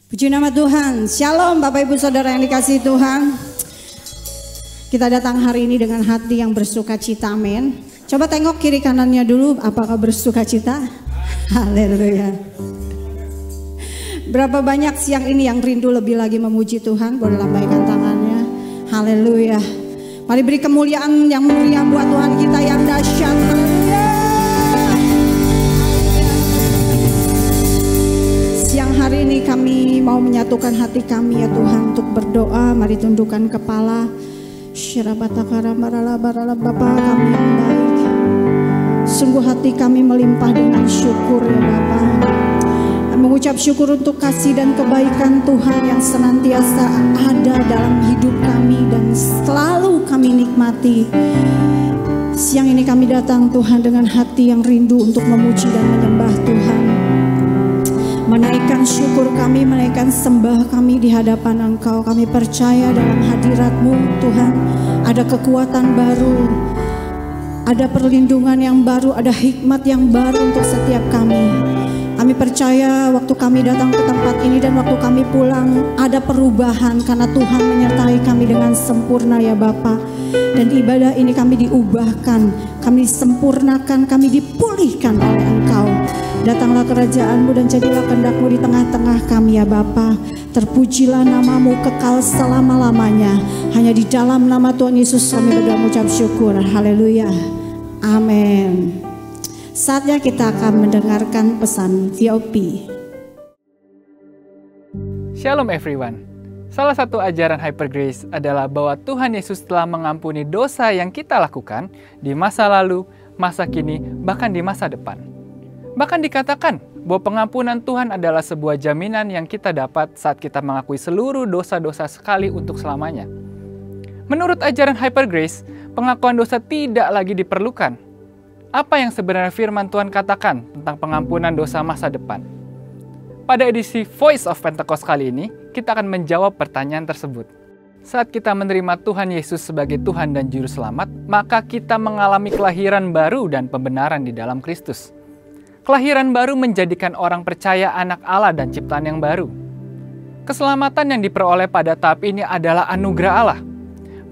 Puji nama Tuhan. Shalom Bapak Ibu Saudara yang dikasihi Tuhan. Kita datang hari ini dengan hati yang bersuka cita, amin. Coba tengok kiri kanannya dulu, apakah bersuka cita? Haleluya. Berapa banyak siang ini yang rindu lebih lagi memuji Tuhan? Boleh lambaikan tangannya. Haleluya. Mari beri kemuliaan yang mulia buat Tuhan kita yang dahsyat. Haleluya. Siang hari ini kami mau menyatukan hati kami ya Tuhan untuk berdoa. Mari tundukkan kepala. Bapa kami yang baik, sungguh hati kami melimpah dengan syukur ya Bapa. Mengucap syukur untuk kasih dan kebaikan Tuhan yang senantiasa ada dalam hidup kami dan selalu kami nikmati. Siang ini kami datang Tuhan dengan hati yang rindu untuk memuji dan menyembah Tuhan. Menaikkan syukur kami, menaikkan sembah kami di hadapan Engkau. Kami percaya dalam hadirat-Mu Tuhan ada kekuatan baru, ada perlindungan yang baru, ada hikmat yang baru untuk setiap kami. Kami percaya waktu kami datang ke tempat ini dan waktu kami pulang ada perubahan karena Tuhan menyertai kami dengan sempurna ya Bapa. Dan ibadah ini kami diubahkan, kami disempurnakan, kami dipulihkan oleh Engkau. Datanglah kerajaan-Mu dan jadilah kehendak-Mu di tengah-tengah kami ya Bapa. Terpujilah nama-Mu kekal selama-lamanya. Hanya di dalam nama Tuhan Yesus kami berdoa mengucap syukur. Haleluya. Amin. Saatnya kita akan mendengarkan pesan VOP. Shalom everyone. Salah satu ajaran Hyper Grace adalah bahwa Tuhan Yesus telah mengampuni dosa yang kita lakukan di masa lalu, masa kini, bahkan di masa depan. Bahkan dikatakan bahwa pengampunan Tuhan adalah sebuah jaminan yang kita dapat saat kita mengakui seluruh dosa-dosa sekali untuk selamanya. Menurut ajaran Hyper Grace, pengakuan dosa tidak lagi diperlukan. Apa yang sebenarnya firman Tuhan katakan tentang pengampunan dosa masa depan? Pada edisi Voice of Pentecost kali ini, kita akan menjawab pertanyaan tersebut. Saat kita menerima Tuhan Yesus sebagai Tuhan dan Juru Selamat, maka kita mengalami kelahiran baru dan pembenaran di dalam Kristus. Kelahiran baru menjadikan orang percaya anak Allah dan ciptaan yang baru. Keselamatan yang diperoleh pada tahap ini adalah anugerah Allah.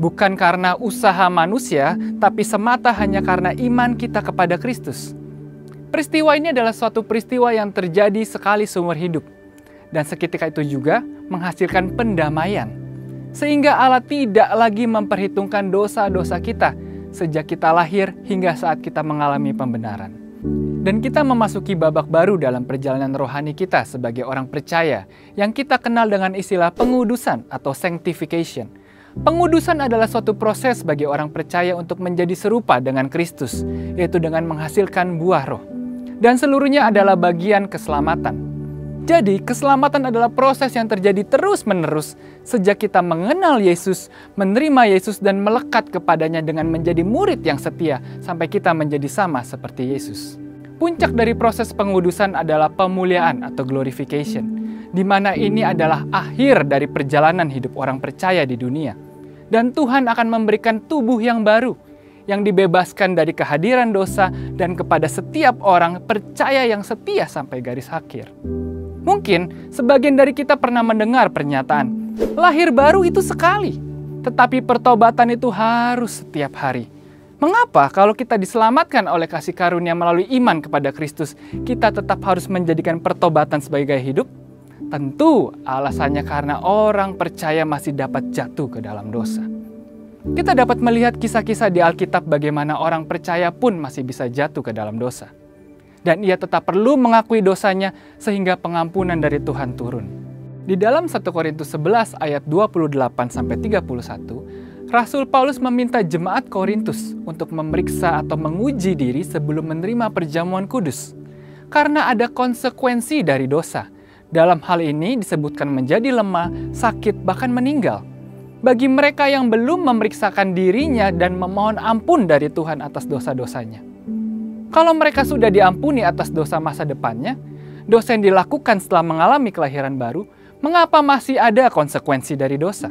Bukan karena usaha manusia, tapi semata hanya karena iman kita kepada Kristus. Peristiwa ini adalah suatu peristiwa yang terjadi sekali seumur hidup. Dan seketika itu juga menghasilkan pendamaian. Sehingga Allah tidak lagi memperhitungkan dosa-dosa kita sejak kita lahir hingga saat kita mengalami pembenaran. Dan kita memasuki babak baru dalam perjalanan rohani kita sebagai orang percaya yang kita kenal dengan istilah pengudusan atau sanctification. Pengudusan adalah suatu proses bagi orang percaya untuk menjadi serupa dengan Kristus, yaitu dengan menghasilkan buah roh. Dan seluruhnya adalah bagian keselamatan. Jadi, keselamatan adalah proses yang terjadi terus-menerus sejak kita mengenal Yesus, menerima Yesus, dan melekat kepadanya dengan menjadi murid yang setia sampai kita menjadi sama seperti Yesus. Puncak dari proses pengudusan adalah pemuliaan atau glorification, di mana ini adalah akhir dari perjalanan hidup orang percaya di dunia. Dan Tuhan akan memberikan tubuh yang baru, yang dibebaskan dari kehadiran dosa dan kepada setiap orang percaya yang setia sampai garis akhir. Mungkin sebagian dari kita pernah mendengar pernyataan, lahir baru itu sekali, tetapi pertobatan itu harus setiap hari. Mengapa kalau kita diselamatkan oleh kasih karunia melalui iman kepada Kristus, kita tetap harus menjadikan pertobatan sebagai gaya hidup? Tentu alasannya karena orang percaya masih dapat jatuh ke dalam dosa. Kita dapat melihat kisah-kisah di Alkitab bagaimana orang percaya pun masih bisa jatuh ke dalam dosa. Dan ia tetap perlu mengakui dosanya sehingga pengampunan dari Tuhan turun. Di dalam 1 Korintus 11 ayat 28-31, Rasul Paulus meminta jemaat Korintus untuk memeriksa atau menguji diri sebelum menerima perjamuan kudus. Karena ada konsekuensi dari dosa. Dalam hal ini disebutkan menjadi lemah, sakit, bahkan meninggal. Bagi mereka yang belum memeriksakan dirinya dan memohon ampun dari Tuhan atas dosa-dosanya. Kalau mereka sudah diampuni atas dosa masa depannya, dosa yang dilakukan setelah mengalami kelahiran baru, mengapa masih ada konsekuensi dari dosa?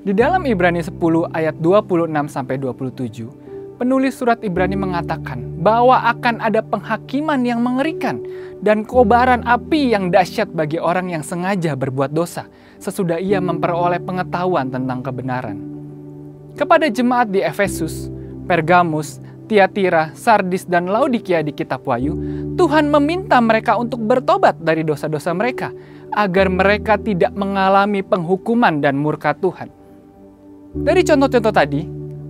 Di dalam Ibrani 10 ayat 26-27, penulis surat Ibrani mengatakan bahwa akan ada penghakiman yang mengerikan dan kobaran api yang dahsyat bagi orang yang sengaja berbuat dosa sesudah ia memperoleh pengetahuan tentang kebenaran. Kepada jemaat di Efesus, Pergamus, Tiatira, Sardis, dan Laodikia di kitab Wahyu, Tuhan meminta mereka untuk bertobat dari dosa-dosa mereka agar mereka tidak mengalami penghukuman dan murka Tuhan. Dari contoh-contoh tadi,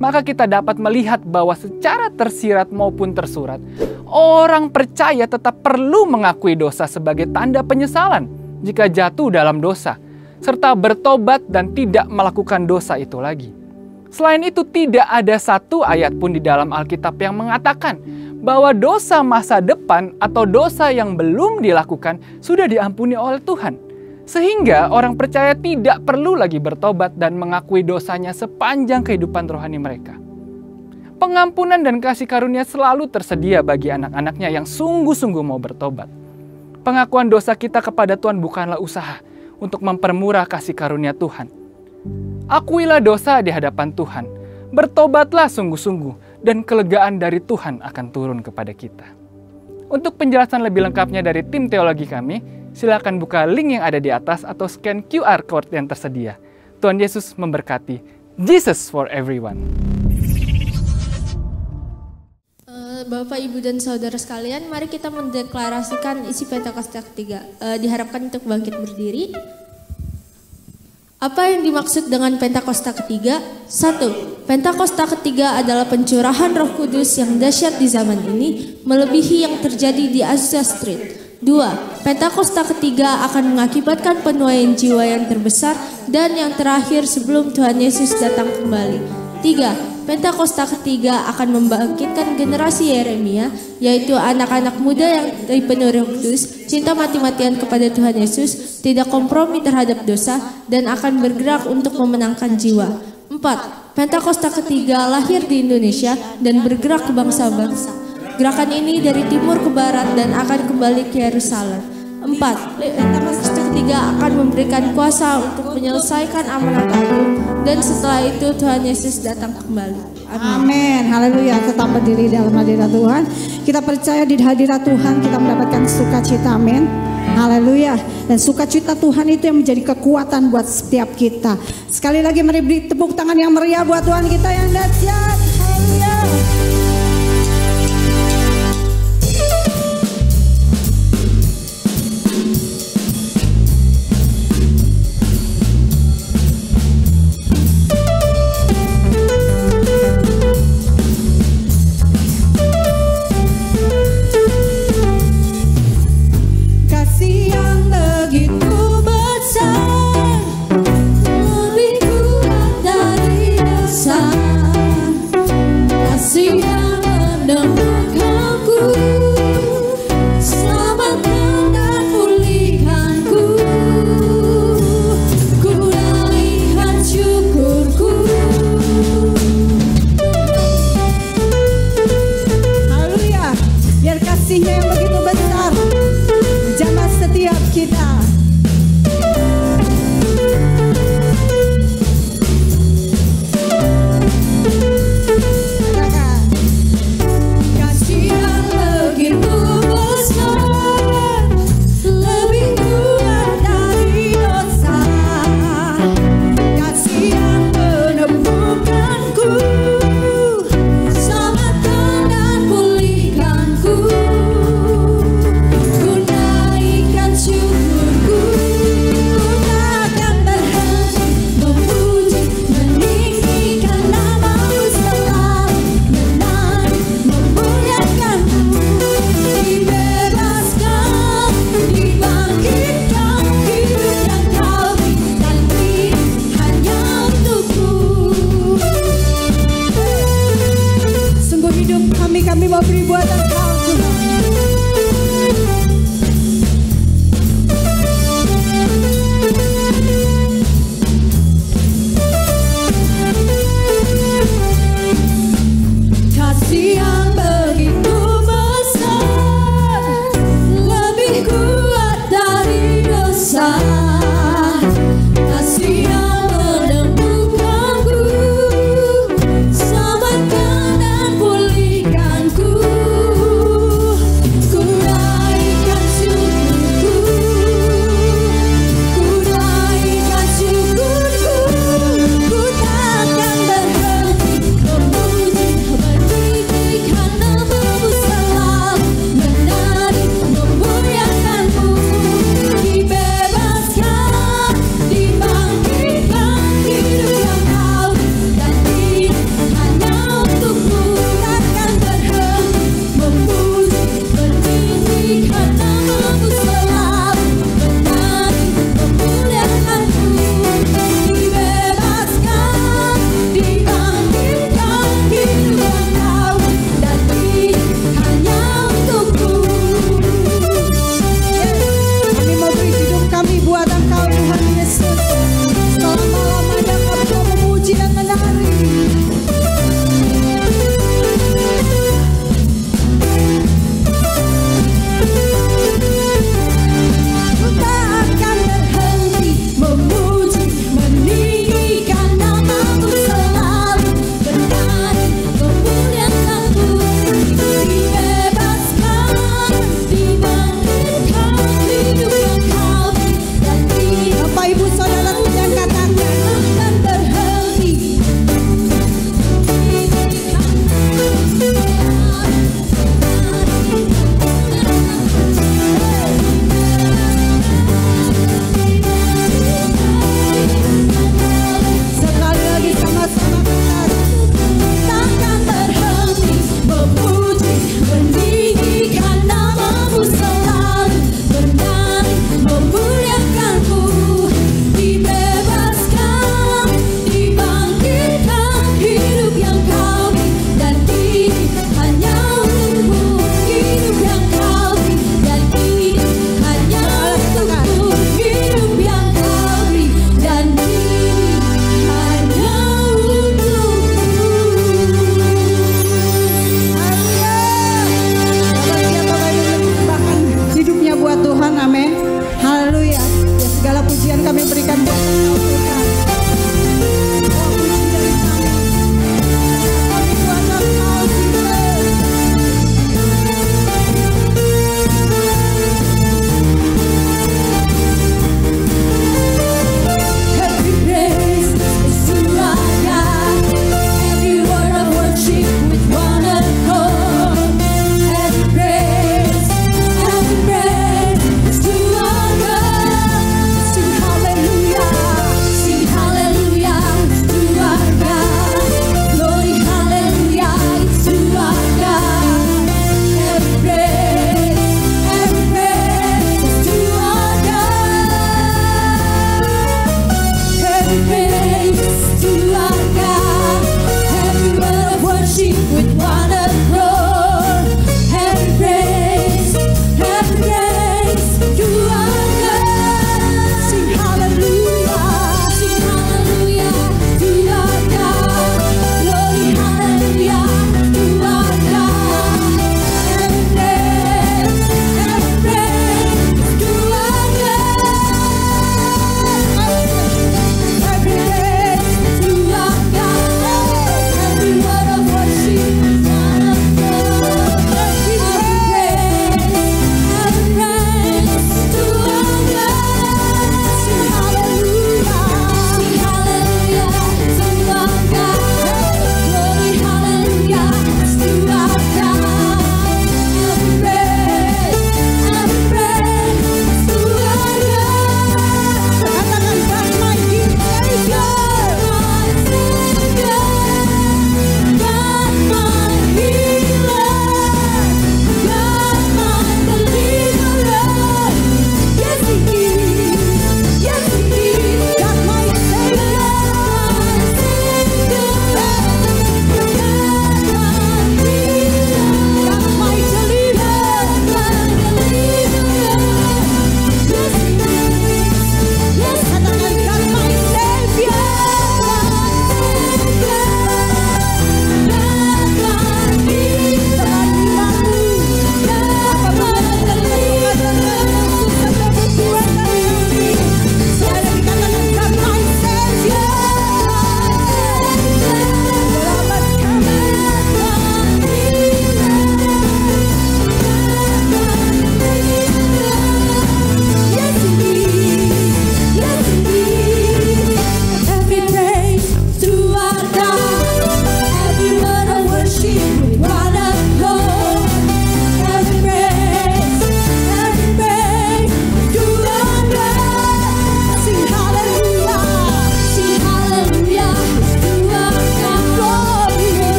maka kita dapat melihat bahwa secara tersirat maupun tersurat, orang percaya tetap perlu mengakui dosa sebagai tanda penyesalan jika jatuh dalam dosa, serta bertobat dan tidak melakukan dosa itu lagi. Selain itu, tidak ada satu ayat pun di dalam Alkitab yang mengatakan bahwa dosa masa depan atau dosa yang belum dilakukan sudah diampuni oleh Tuhan. Sehingga orang percaya tidak perlu lagi bertobat dan mengakui dosanya sepanjang kehidupan rohani mereka. Pengampunan dan kasih karunia selalu tersedia bagi anak-anaknya yang sungguh-sungguh mau bertobat. Pengakuan dosa kita kepada Tuhan bukanlah usaha untuk mempermurah kasih karunia Tuhan. Akuilah dosa di hadapan Tuhan, bertobatlah sungguh-sungguh, dan kelegaan dari Tuhan akan turun kepada kita. Untuk penjelasan lebih lengkapnya dari tim teologi kami, silakan buka link yang ada di atas atau scan QR code yang tersedia. Tuhan Yesus memberkati. Jesus for everyone. Bapak, Ibu, dan Saudara sekalian, mari kita mendeklarasikan isi Pentakosta ketiga. Diharapkan untuk bangkit berdiri. Apa yang dimaksud dengan Pentakosta ketiga? 1. Pentakosta ketiga adalah pencurahan Roh Kudus yang dahsyat di zaman ini, melebihi yang terjadi di Azusa Street. 2. Pentakosta ketiga akan mengakibatkan penuaian jiwa yang terbesar dan yang terakhir sebelum Tuhan Yesus datang kembali. 3. Pentakosta ketiga akan membangkitkan generasi Yeremia, yaitu anak-anak muda yang dipenuhi Roh Kudus, cinta mati-matian kepada Tuhan Yesus, tidak kompromi terhadap dosa, dan akan bergerak untuk memenangkan jiwa. 4. Pentakosta ketiga lahir di Indonesia dan bergerak ke bangsa-bangsa. Gerakan ini dari timur ke barat dan akan kembali ke Yerusalem. 4. Pentakosta ketiga akan memberikan kuasa untuk menyelesaikan amanat agung, dan setelah itu Tuhan Yesus datang kembali. Amin. Haleluya. Tetap berdiri dalam hadirat Tuhan. Kita percaya di hadirat Tuhan kita mendapatkan sukacita. Amin. Haleluya. Dan sukacita Tuhan itu yang menjadi kekuatan buat setiap kita. Sekali lagi mari beri tepuk tangan yang meriah buat Tuhan kita yang dahsyat. Haleluya. Ku naikkan syukurku.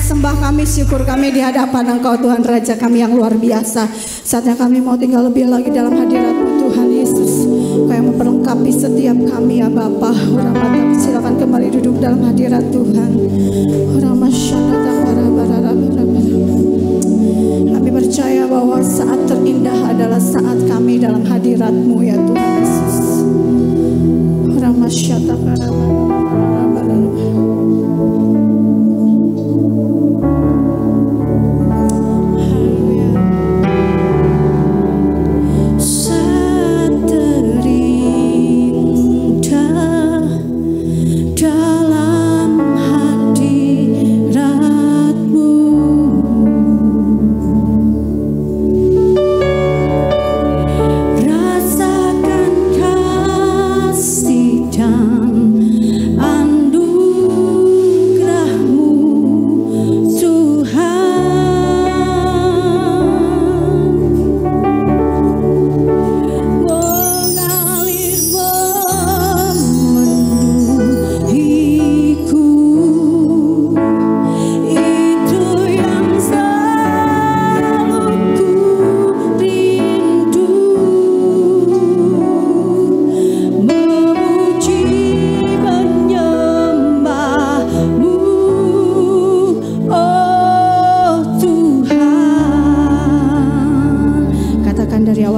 sembah kami, syukur kami di hadapan Engkau Tuhan Raja kami yang luar biasa. Saatnya kami mau tinggal lebih lagi dalam hadirat-Mu Tuhan Yesus. Kau yang memperlengkapi setiap kami ya Bapa. Silakan kembali duduk dalam hadirat Tuhan. Kami percaya bahwa saat terindah adalah saat kami dalam hadirat-Mu ya Tuhan Yesus.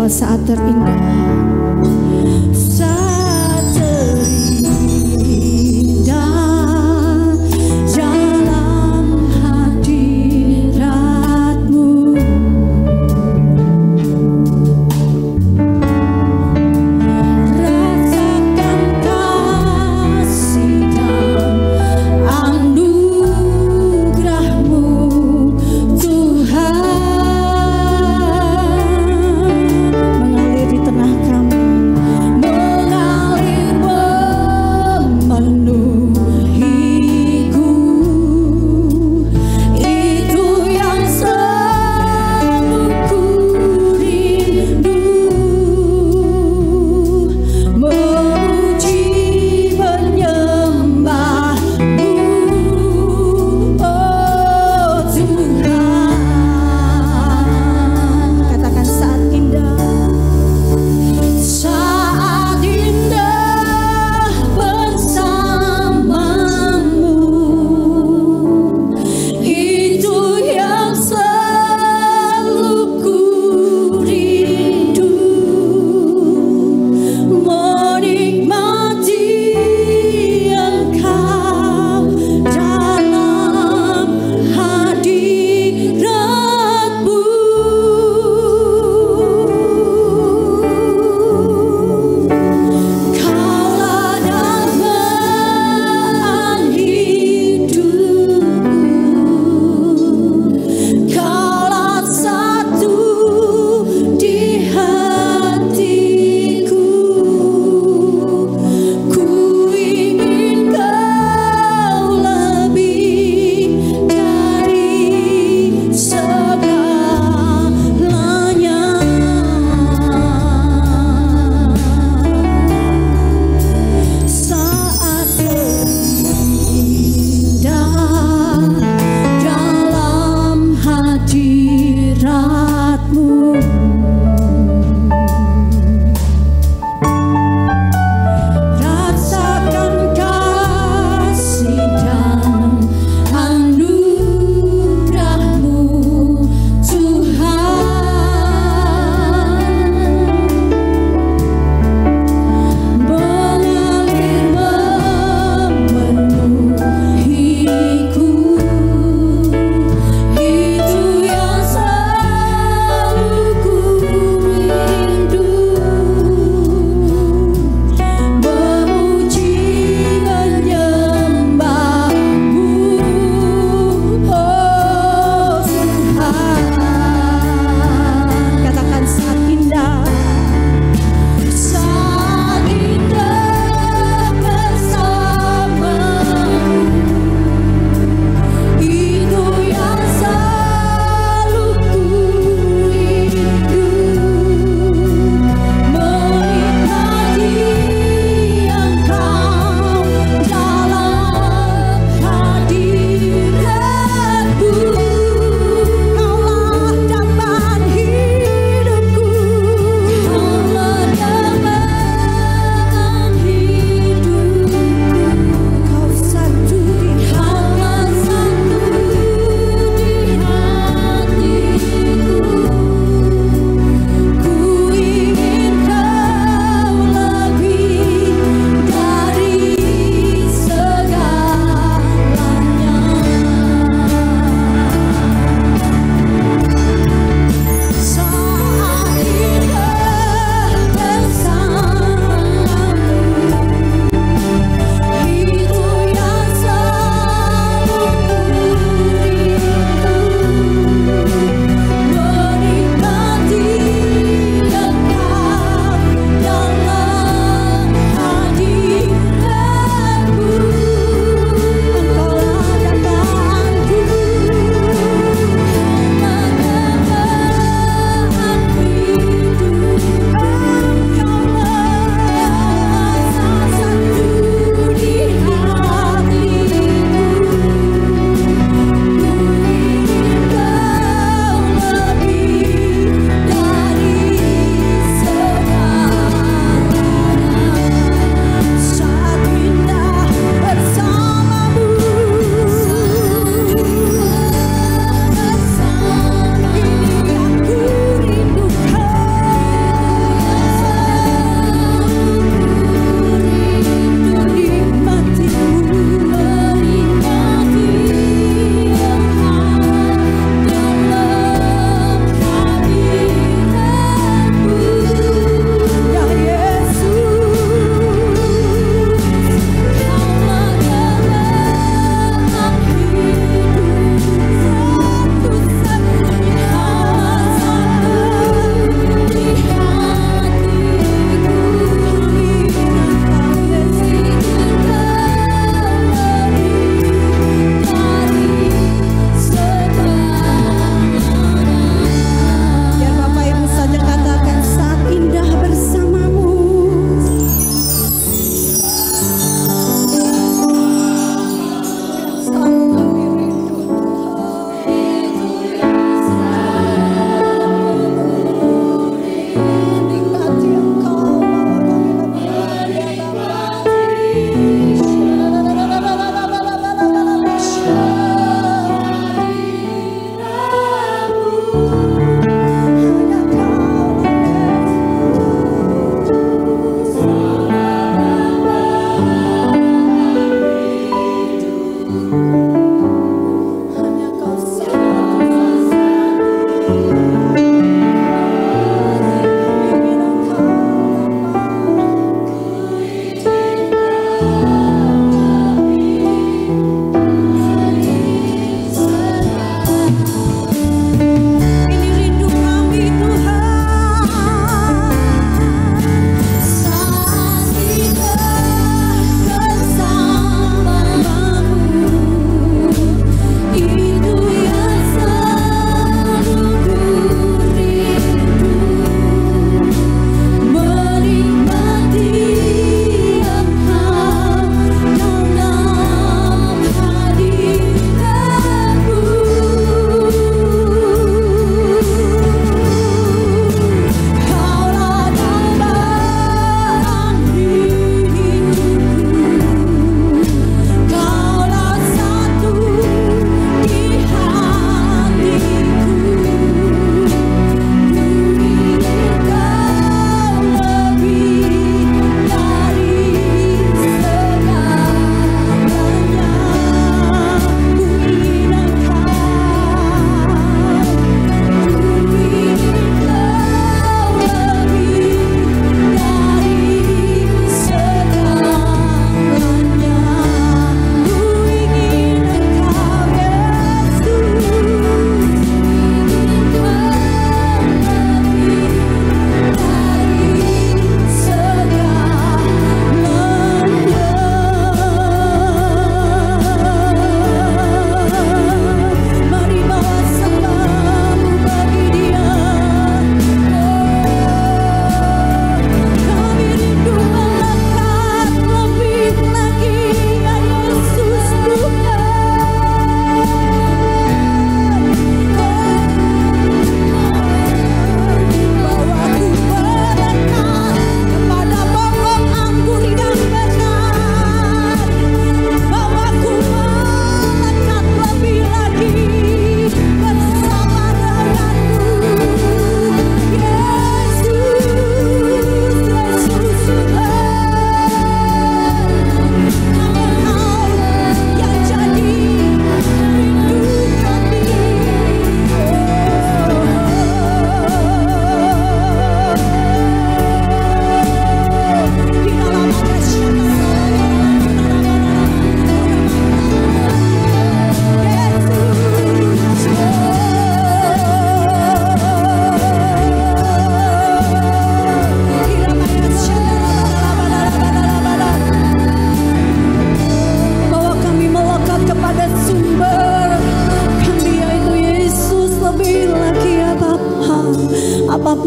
Saat terindah, saat terindah dalam hadirat-Mu. Rasakan kasih dan anugerah-Mu Tuhan.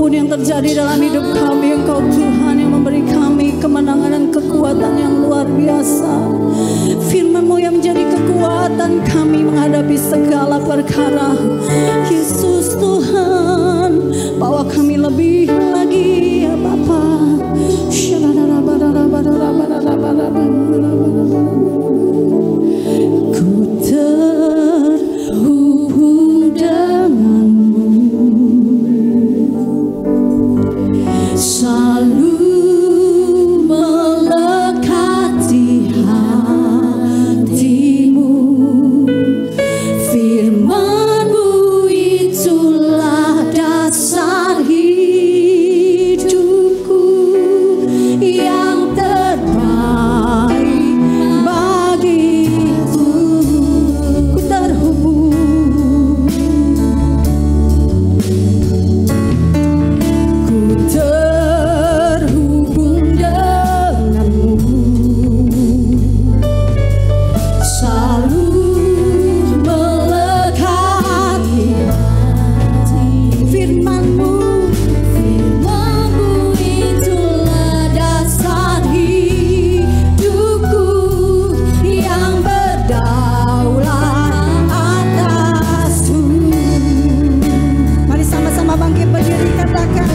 apapun yang terjadi dalam hidup kami, Engkau Tuhan yang memberi kami kemenangan dan kekuatan yang luar biasa. Firman-Mu yang menjadi kekuatan kami menghadapi segala perkara. Yesus Tuhan, bawa kami lebih lagi ya Bapa. Ku terhubung denganmu, selalu melekati hatimu. Firman-Mu itulah dasar hidupku, yang terbaik bagiku. Ku terhubung, ku terhubung denganmu, selalu melekati firman-Mu. Firman-Mu itulah dasar hidupku, yang berdaulat atasku. Mari sama-sama bangkit berdiri, katakan.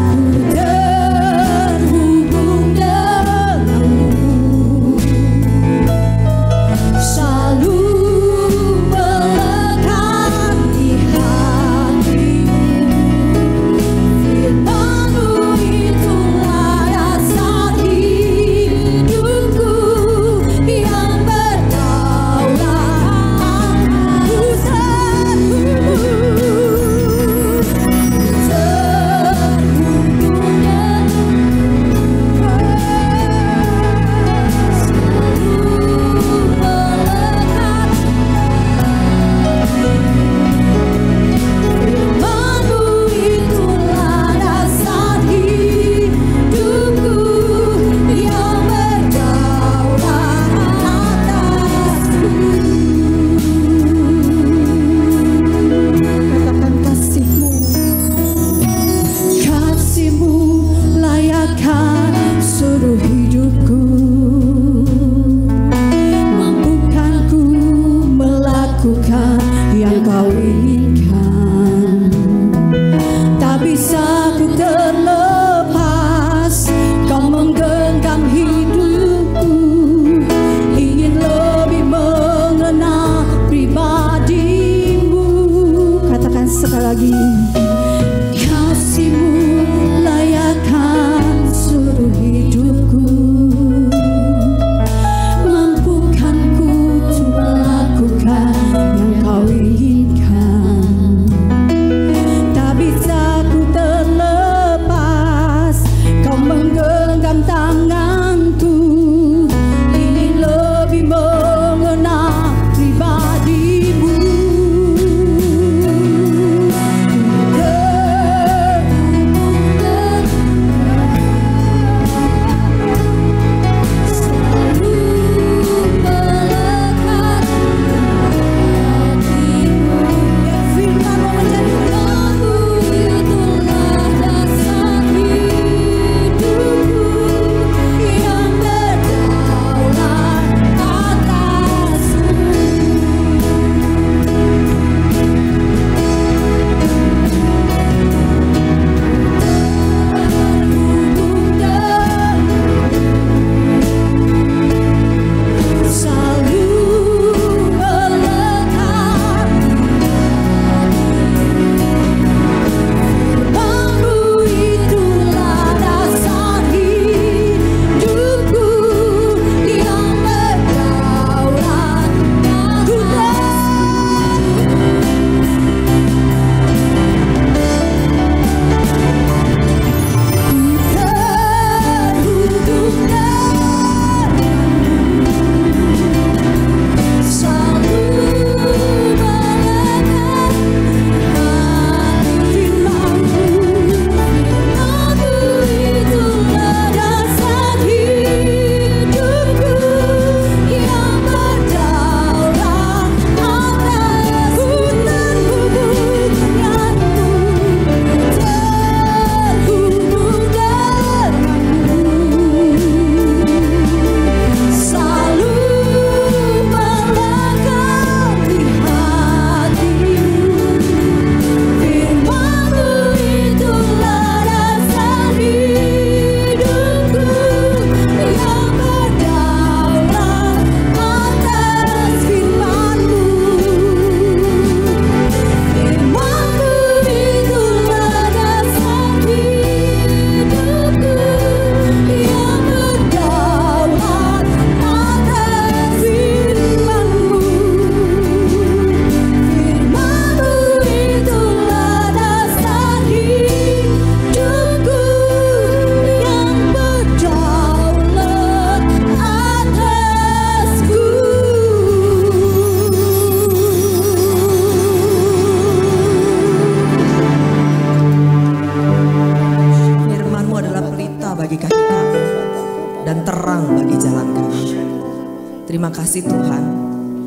Ku terhubung denganmu, selalu melekati hatimu. Firman-Mu itulah dasar hidupku, yang berdaulat atasku. Firman-Mu itulah dasar hidupku, yang berdaulat atasku. Katakan kasih-Mu, kasih-Mu layakkan seluruh hidupku, mampukanku melakukan yang Kau inginkan. Tak bisa ku terlepas, Kau menggenggam hidupku, ingin lebih mengenal pribadi-Mu. Katakan sekali lagi. Kasih-Mu layakkan seluruh hidupku, mampukanku untuk melakukan yang Kau inginkan.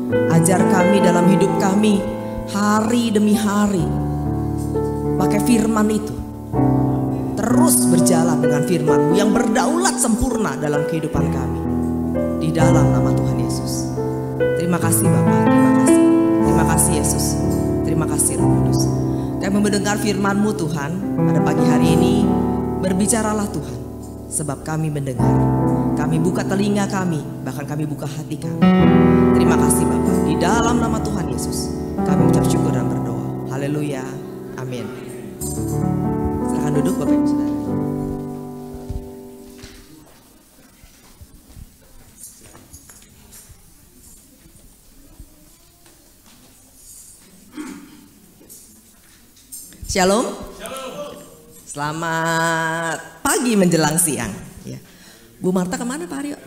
Ajar kami dalam hidup kami hari demi hari. Pakai firman itu. Terus berjalan dengan firman-Mu yang berdaulat sempurna dalam kehidupan kami. Di dalam nama Tuhan Yesus. Terima kasih Bapak, terima kasih. Terima kasih Yesus. Terima kasih Roh Kudus. Kami mendengar firman-Mu Tuhan pada pagi hari ini. Berbicaralah Tuhan. Sebab kami mendengar. Kami buka telinga kami, bahkan kami buka hati kami. Terima kasih Bapak. Di dalam nama Tuhan Yesus kami ucap syukur dan berdoa. Haleluya. Amin. Silakan duduk Bapak Ibu Saudara. Shalom. Selamat pagi menjelang siang. Ya. Bu Marta kemana Pak Aryo?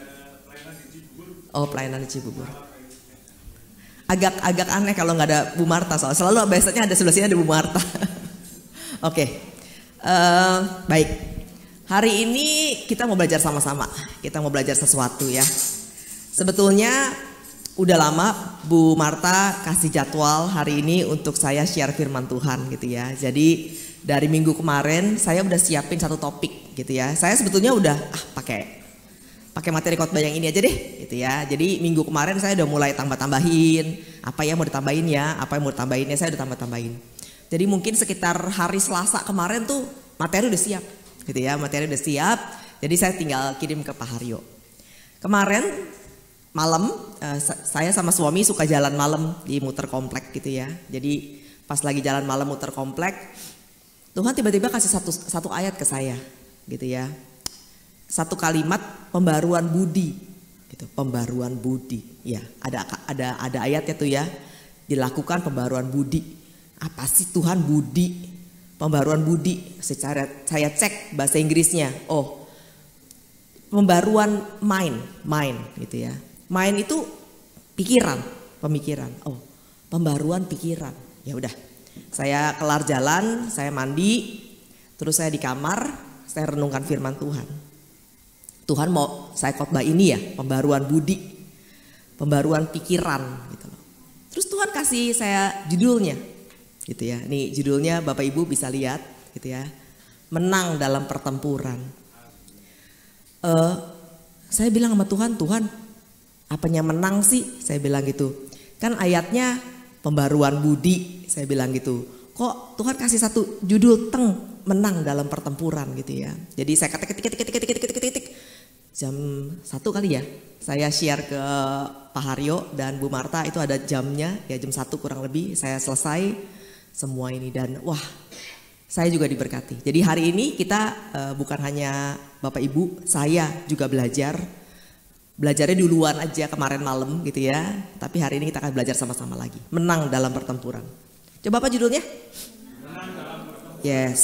Oh, pelayanan di Cibubur. Agak aneh kalau nggak ada Bu Marta, soalnya selalu biasanya ada sebelah sini ada Bu Marta. Oke. Baik. Hari ini kita mau belajar sama-sama. Kita mau belajar sesuatu ya. Sebetulnya udah lama Bu Marta kasih jadwal hari ini untuk saya share firman Tuhan gitu ya. Jadi dari minggu kemarin saya udah siapin satu topik gitu ya. Saya sebetulnya udah pakai materi khotbah yang ini aja deh gitu ya. Jadi minggu kemarin saya udah mulai tambah-tambahin apa yang mau ditambahin ya, apa yang mau ditambahin ya, saya udah tambah-tambahin. Jadi mungkin sekitar hari Selasa kemarin tuh materi udah siap gitu ya, materi udah siap. Jadi saya tinggal kirim ke Pak Haryo. Kemarin malam saya sama suami suka jalan malam di muter komplek gitu ya. Jadi pas lagi jalan malam muter komplek, Tuhan tiba-tiba kasih satu ayat ke saya gitu ya. Satu kalimat pembaruan budi gitu, pembaruan budi. Ya, ada ayatnya tuh ya. Dilakukan pembaruan budi. Apa sih Tuhan budi? Pembaruan budi. Secara saya cek bahasa Inggrisnya. Oh. Pembaruan mind gitu ya. Mind itu pikiran, pemikiran. Oh, pembaruan pikiran. Ya udah. Saya kelar jalan, saya mandi, terus saya di kamar, saya renungkan firman Tuhan. Tuhan mau saya khotbah ini ya, pembaruan budi, pembaruan pikiran gitu loh. Terus Tuhan kasih saya judulnya gitu ya. Nih judulnya Bapak Ibu bisa lihat gitu ya. Menang dalam pertempuran. Saya bilang sama Tuhan, Tuhan apanya menang sih? Saya bilang gitu. Kan ayatnya pembaruan budi, saya bilang gitu. Kok Tuhan kasih satu judul menang dalam pertempuran gitu ya. Jadi saya ketik. Jam 1 kali ya. Saya share ke Pak Haryo dan Bu Marta, itu ada jamnya ya, jam 1 kurang lebih saya selesai semua ini. Dan wah, saya juga diberkati. Jadi hari ini kita bukan hanya Bapak Ibu, saya juga belajar. Belajarnya duluan aja kemarin malam gitu ya. Tapi hari ini kita akan belajar sama-sama lagi. Menang dalam pertempuran. Coba apa judulnya? Menang dalam pertempuran. Yes.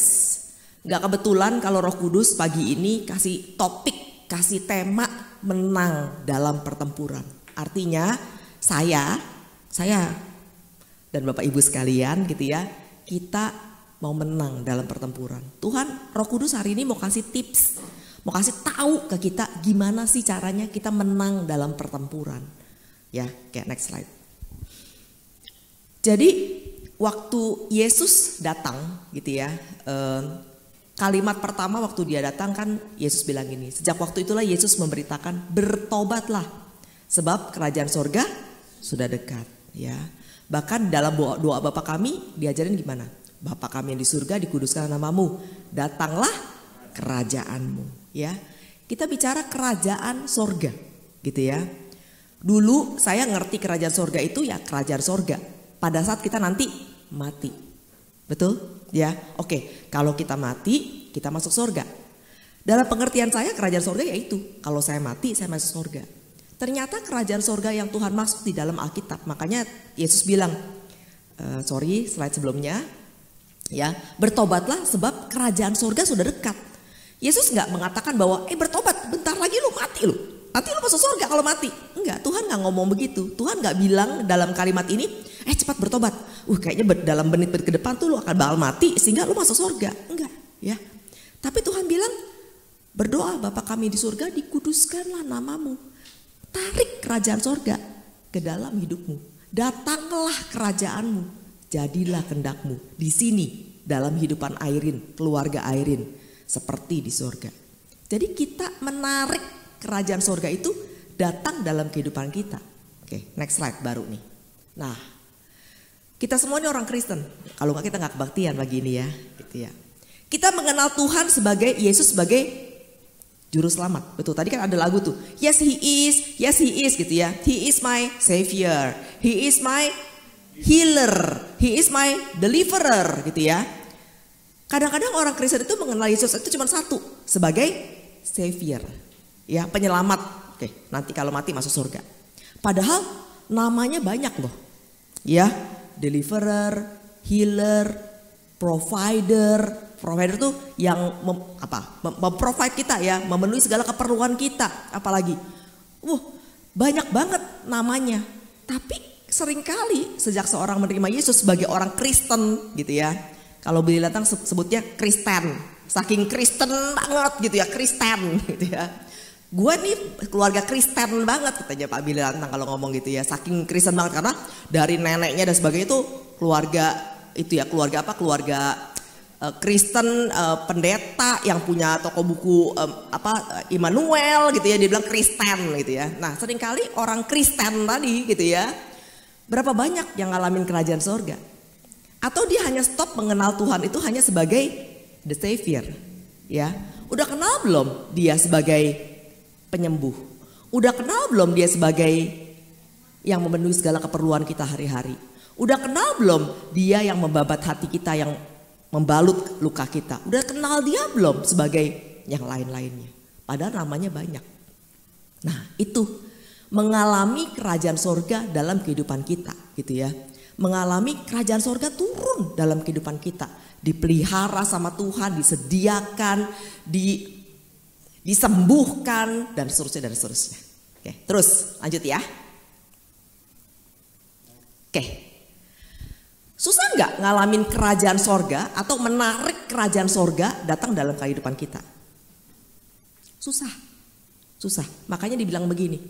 Gak kebetulan kalau Roh Kudus pagi ini kasih topik, kasih tema menang dalam pertempuran. Artinya saya dan Bapak Ibu sekalian gitu ya. Kita mau menang dalam pertempuran. Tuhan Roh Kudus hari ini mau kasih tips. Mau kasih tahu ke kita gimana sih caranya kita menang dalam pertempuran. Ya, kayak next slide. Jadi waktu Yesus datang gitu ya, kalimat pertama waktu dia datang kan Yesus bilang gini. Sejak waktu itulah Yesus memberitakan bertobatlah sebab kerajaan sorga sudah dekat. Ya, bahkan dalam doa Bapa kami diajarin gimana? Bapa kami yang di surga, dikuduskan namamu, datanglah kerajaanmu. Ya, kita bicara kerajaan sorga gitu ya. Dulu saya ngerti kerajaan sorga itu ya kerajaan sorga pada saat kita nanti mati. Betul? Ya, oke. Kalau kita mati, kita masuk sorga. Dalam pengertian saya kerajaan sorga yaitu kalau saya mati, saya masuk sorga. Ternyata kerajaan sorga yang Tuhan maksud di dalam Alkitab. Makanya Yesus bilang, slide sebelumnya, ya, bertobatlah sebab kerajaan sorga sudah dekat. Yesus nggak mengatakan bahwa bertobat, bentar lagi lu mati lu. Nanti lu masuk surga kalau mati. Enggak, Tuhan nggak ngomong begitu. Tuhan nggak bilang dalam kalimat ini, cepat bertobat. Kayaknya dalam menit-menit ke depan tuh lu akan bakal mati sehingga lu masuk surga. Enggak, ya. Tapi Tuhan bilang, berdoa Bapa kami di surga, dikuduskanlah namamu. Tarik kerajaan surga ke dalam hidupmu. Datanglah kerajaanmu, jadilah kehendakmu di sini dalam hidupan Airin, keluarga Airin, seperti di surga. Jadi kita menarik kerajaan surga itu datang dalam kehidupan kita. Oke, next slide baru nih. Nah, kita semua ini orang Kristen. Kalau nggak kita nggak kebaktian pagi ini ya, gitu ya. Kita mengenal Tuhan sebagai Yesus sebagai juru selamat. Betul, tadi kan ada lagu tuh. Yes he is gitu ya. He is my savior. He is my healer. He is my deliverer gitu ya. Kadang-kadang orang Kristen itu mengenal Yesus itu cuma satu, sebagai savior. Ya, penyelamat. Oke, nanti kalau mati masuk surga. Padahal namanya banyak loh. Ya, deliverer, healer, provider. Provider tuh yang memprovide kita ya, memenuhi segala keperluan kita. Apalagi, banyak banget namanya. Tapi seringkali sejak seorang menerima Yesus sebagai orang Kristen gitu ya. Kalau Billy datang sebutnya Kristen. Saking Kristen banget gitu ya, Kristen gitu ya. Gue nih keluarga Kristen banget katanya Pak Billy Lantang kalau ngomong gitu ya. Saking Kristen banget karena dari neneknya dan sebagainya itu keluarga itu ya, keluarga Kristen, pendeta yang punya toko buku Immanuel gitu ya, dia bilang Kristen gitu ya. Nah, seringkali orang Kristen tadi gitu ya, berapa banyak yang ngalamin kerajaan surga? Atau dia hanya stop mengenal Tuhan itu hanya sebagai the savior ya. Udah kenal belum dia sebagai penyembuh? Udah kenal belum dia sebagai yang memenuhi segala keperluan kita hari-hari? Udah kenal belum dia yang membabat hati kita, yang membalut luka kita? Udah kenal dia belum sebagai yang lain-lainnya? Padahal namanya banyak. Nah, itu mengalami kerajaan surga dalam kehidupan kita gitu ya. Mengalami kerajaan surga turun dalam kehidupan kita. Dipelihara sama Tuhan, disediakan, disembuhkan dan seterusnya dan seterusnya. Oke, terus lanjut ya. Oke. Susah nggak ngalamin kerajaan sorga atau menarik kerajaan sorga datang dalam kehidupan kita? Susah. Makanya dibilang begini.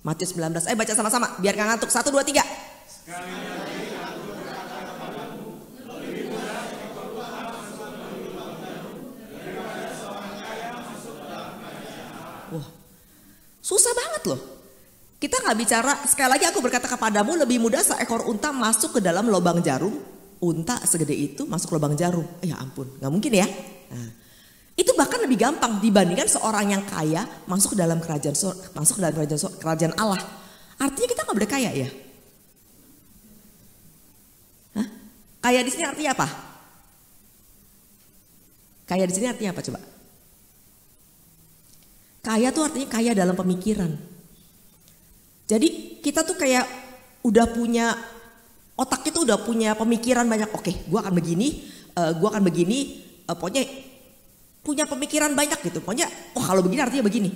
Matius 19, baca sama-sama biar nggak ngantuk. 1, 2, 3. Wah, susah banget loh. Kita nggak bicara, sekali lagi aku berkata kepadamu lebih mudah seekor unta masuk ke dalam lubang jarum. Unta segede itu masuk lubang jarum. Ya ampun, nggak mungkin ya. Nah, itu bahkan lebih gampang dibandingkan seorang yang kaya masuk ke dalam kerajaan Allah. Artinya kita nggak boleh kaya ya. Hah? Kaya di sini artinya apa? Kaya di sini artinya apa coba? Kaya tuh artinya kaya dalam pemikiran. Jadi kita tuh kayak udah punya, otak itu udah punya pemikiran banyak. Oke, gue akan begini, pokoknya punya pemikiran banyak gitu. Pokoknya, kalau begini artinya begini.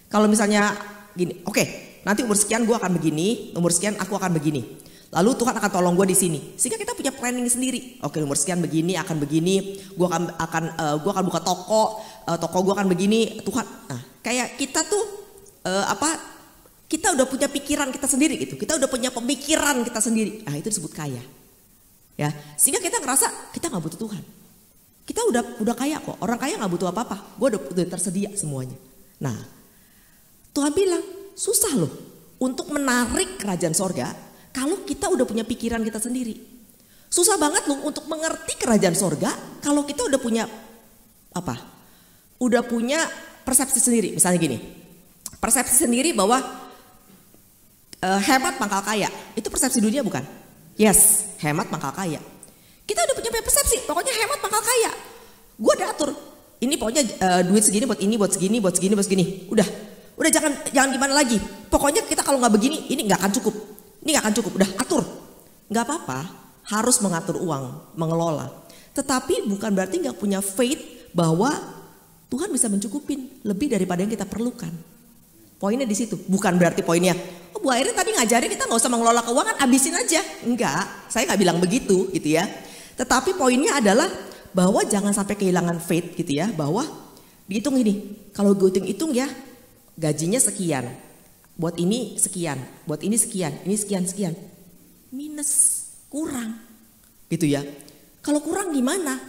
Kalau misalnya gini, oke, nanti umur sekian gue akan begini, umur sekian aku akan begini. Lalu Tuhan akan tolong gue di sini. Sehingga kita punya planning sendiri. Oke, umur sekian begini, akan begini. Gue akan buka toko gue akan begini. Tuhan, nah kayak kita tuh kita udah punya pikiran kita sendiri gitu. Kita udah punya pemikiran kita sendiri. Nah, itu disebut kaya. Ya, sehingga kita ngerasa kita nggak butuh Tuhan. Kita udah kaya kok. Orang kaya nggak butuh apa-apa. Gue udah tersedia semuanya. Nah, Tuhan bilang susah loh untuk menarik kerajaan sorga kalau kita udah punya pikiran kita sendiri. Susah banget loh untuk mengerti kerajaan sorga kalau kita udah punya udah punya persepsi sendiri. Misalnya gini, persepsi sendiri bahwa hemat pangkal kaya, itu persepsi dunia bukan? Yes, hemat pangkal kaya. Kita udah punya persepsi, pokoknya hemat pangkal kaya. Gue udah atur, ini pokoknya duit segini buat ini, buat segini, buat segini, buat segini. Udah jangan gimana lagi. Pokoknya kita kalau nggak begini, ini nggak akan cukup. Ini nggak akan cukup, udah atur. Nggak apa-apa, harus mengatur uang, mengelola. Tetapi bukan berarti nggak punya faith bahwa Tuhan bisa mencukupin lebih daripada yang kita perlukan. Poinnya di situ, bukan berarti poinnya, Bu Airin tadi ngajarin kita nggak usah mengelola keuangan, abisin aja. Enggak, saya nggak bilang begitu gitu ya. Tetapi poinnya adalah bahwa jangan sampai kehilangan faith gitu ya, bahwa dihitung ini, kalau gue hitung ya gajinya sekian, buat ini sekian, buat ini sekian, ini sekian. Minus, kurang. Gitu ya. Kalau kurang gimana?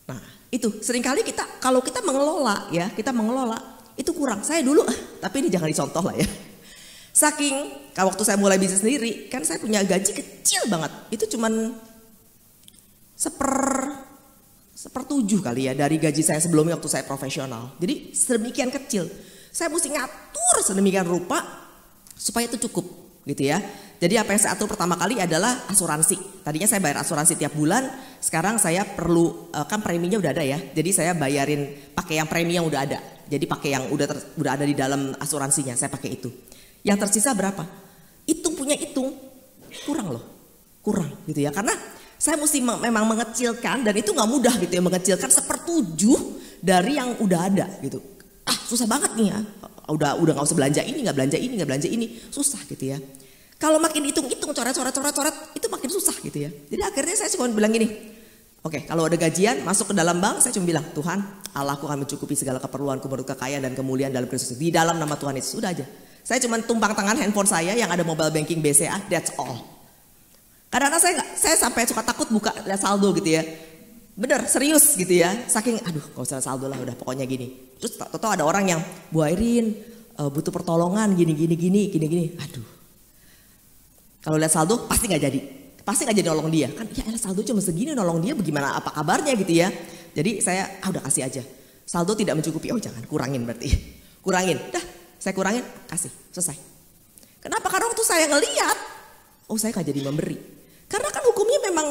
Nah, itu seringkali kalau kita mengelola ya, itu kurang. Saya dulu, tapi ini jangan dicontoh lah ya. Saking waktu saya mulai bisnis sendiri, kan saya punya gaji kecil banget. Itu cuman sepertujuh kali ya dari gaji saya sebelumnya waktu saya profesional. Jadi sedemikian kecil. Saya mesti ngatur sedemikian rupa supaya itu cukup gitu ya. Jadi apa yang saya atur pertama kali adalah asuransi. Tadinya saya bayar asuransi tiap bulan, sekarang saya perlu, kan preminya udah ada ya. Jadi saya bayarin pakai yang premi yang udah ada. Jadi pakai yang udah ada di dalam asuransinya, saya pakai itu. Yang tersisa berapa? Hitung, kurang loh. Kurang gitu ya. Karena saya mesti memang mengecilkan, dan itu gak mudah gitu ya, mengecilkan 1/7 dari yang udah ada gitu. Susah banget nih ya. Udah gak usah belanja ini, gak belanja ini. Susah gitu ya. Kalau makin hitung-hitung, coret, itu makin susah gitu ya. Jadi akhirnya saya cuma bilang gini, oke, kalau ada gajian masuk ke dalam bank, saya cuma bilang, Tuhan, Allahku akan mencukupi segala keperluanku menurut kekayaan dan kemuliaan dalam Kristus. Di dalam nama Tuhan Yesus, udah aja. Saya cuma tumpang tangan handphone saya yang ada mobile banking BCA, that's all. Kadang-kadang saya sampai suka takut buka lihat saldo gitu ya. Bener, serius gitu ya. Saking, gak usah saldo lah, udah pokoknya gini. Terus tau ada orang yang, Bu Airin butuh pertolongan gini. Aduh. Kalau lihat saldo pasti gak jadi nolong dia. Kan ya saldo cuma segini, nolong dia bagaimana, apa kabarnya gitu ya. Jadi saya udah kasih aja. Saldo tidak mencukupi, jangan, kurangin berarti. Kurangin, saya kurangin, kasih, selesai. Kenapa? Karena waktu saya ngeliat, saya gak jadi memberi. Karena kan hukumnya memang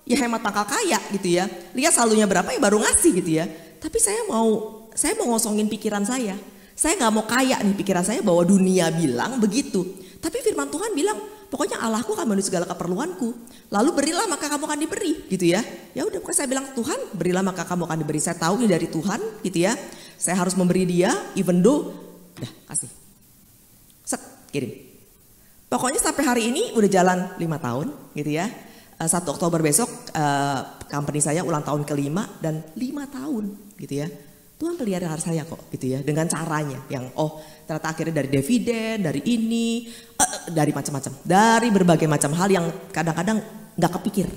ya hemat pangkal kaya gitu ya. Lihat saldonya berapa ya baru ngasih gitu ya. Tapi saya mau ngosongin pikiran saya. Saya gak mau kaya nih pikiran saya bahwa dunia bilang begitu. Tapi firman Tuhan bilang, pokoknya Allahku akan memenuhi segala keperluanku. Lalu berilah maka kamu akan diberi gitu ya. Ya udah, pokoknya saya bilang, Tuhan berilah maka kamu akan diberi. Saya tahu ini dari Tuhan gitu ya. Saya harus memberi dia even though, udah kasih. Kirim. Pokoknya sampai hari ini udah jalan 5 tahun gitu ya. 1 Oktober besok company saya ulang tahun ke-5 dan 5 tahun gitu ya. Tuhan pelihara saya kok gitu ya, dengan caranya yang ternyata akhirnya dari dividen, dari ini, dari macam-macam, dari berbagai macam hal yang kadang-kadang nggak kepikir.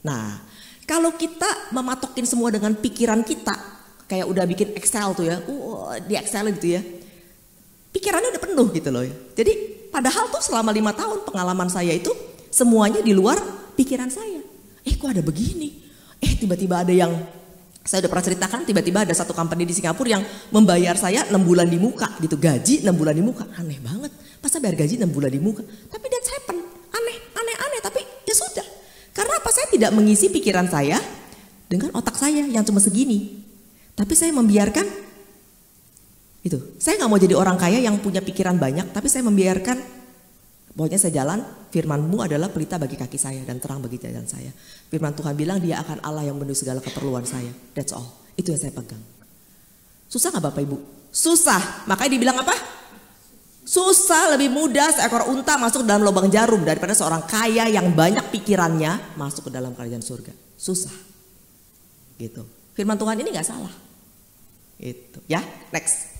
Nah, kalau kita mematokin semua dengan pikiran kita, kayak udah bikin Excel tuh ya, di Excel gitu ya, pikirannya udah penuh gitu loh. Jadi padahal tuh selama 5 tahun pengalaman saya itu semuanya di luar pikiran saya. Kok ada begini? Tiba-tiba ada yang saya udah pernah ceritakan, tiba-tiba ada satu company di Singapura yang membayar saya 6 bulan di muka gitu, gaji 6 bulan di muka. Aneh banget, masa bayar gaji 6 bulan di muka? Tapi that's happen, aneh, tapi ya sudah. Karena apa? Saya tidak mengisi pikiran saya dengan otak saya yang cuma segini. Tapi saya membiarkan itu. Saya gak mau jadi orang kaya yang punya pikiran banyak, tapi saya membiarkan, pokoknya saya jalan, firman-Mu adalah pelita bagi kaki saya dan terang bagi jalan saya. Firman Tuhan bilang dia akan Allah yang memenuhi segala keperluan saya. That's all. Itu yang saya pegang. Susah gak Bapak Ibu? Susah. Makanya dibilang apa? Susah, lebih mudah seekor unta masuk dalam lubang jarum daripada seorang kaya yang banyak pikirannya masuk ke dalam kerajaan surga. Susah. Gitu. Firman Tuhan ini gak salah. Gitu. Ya, next.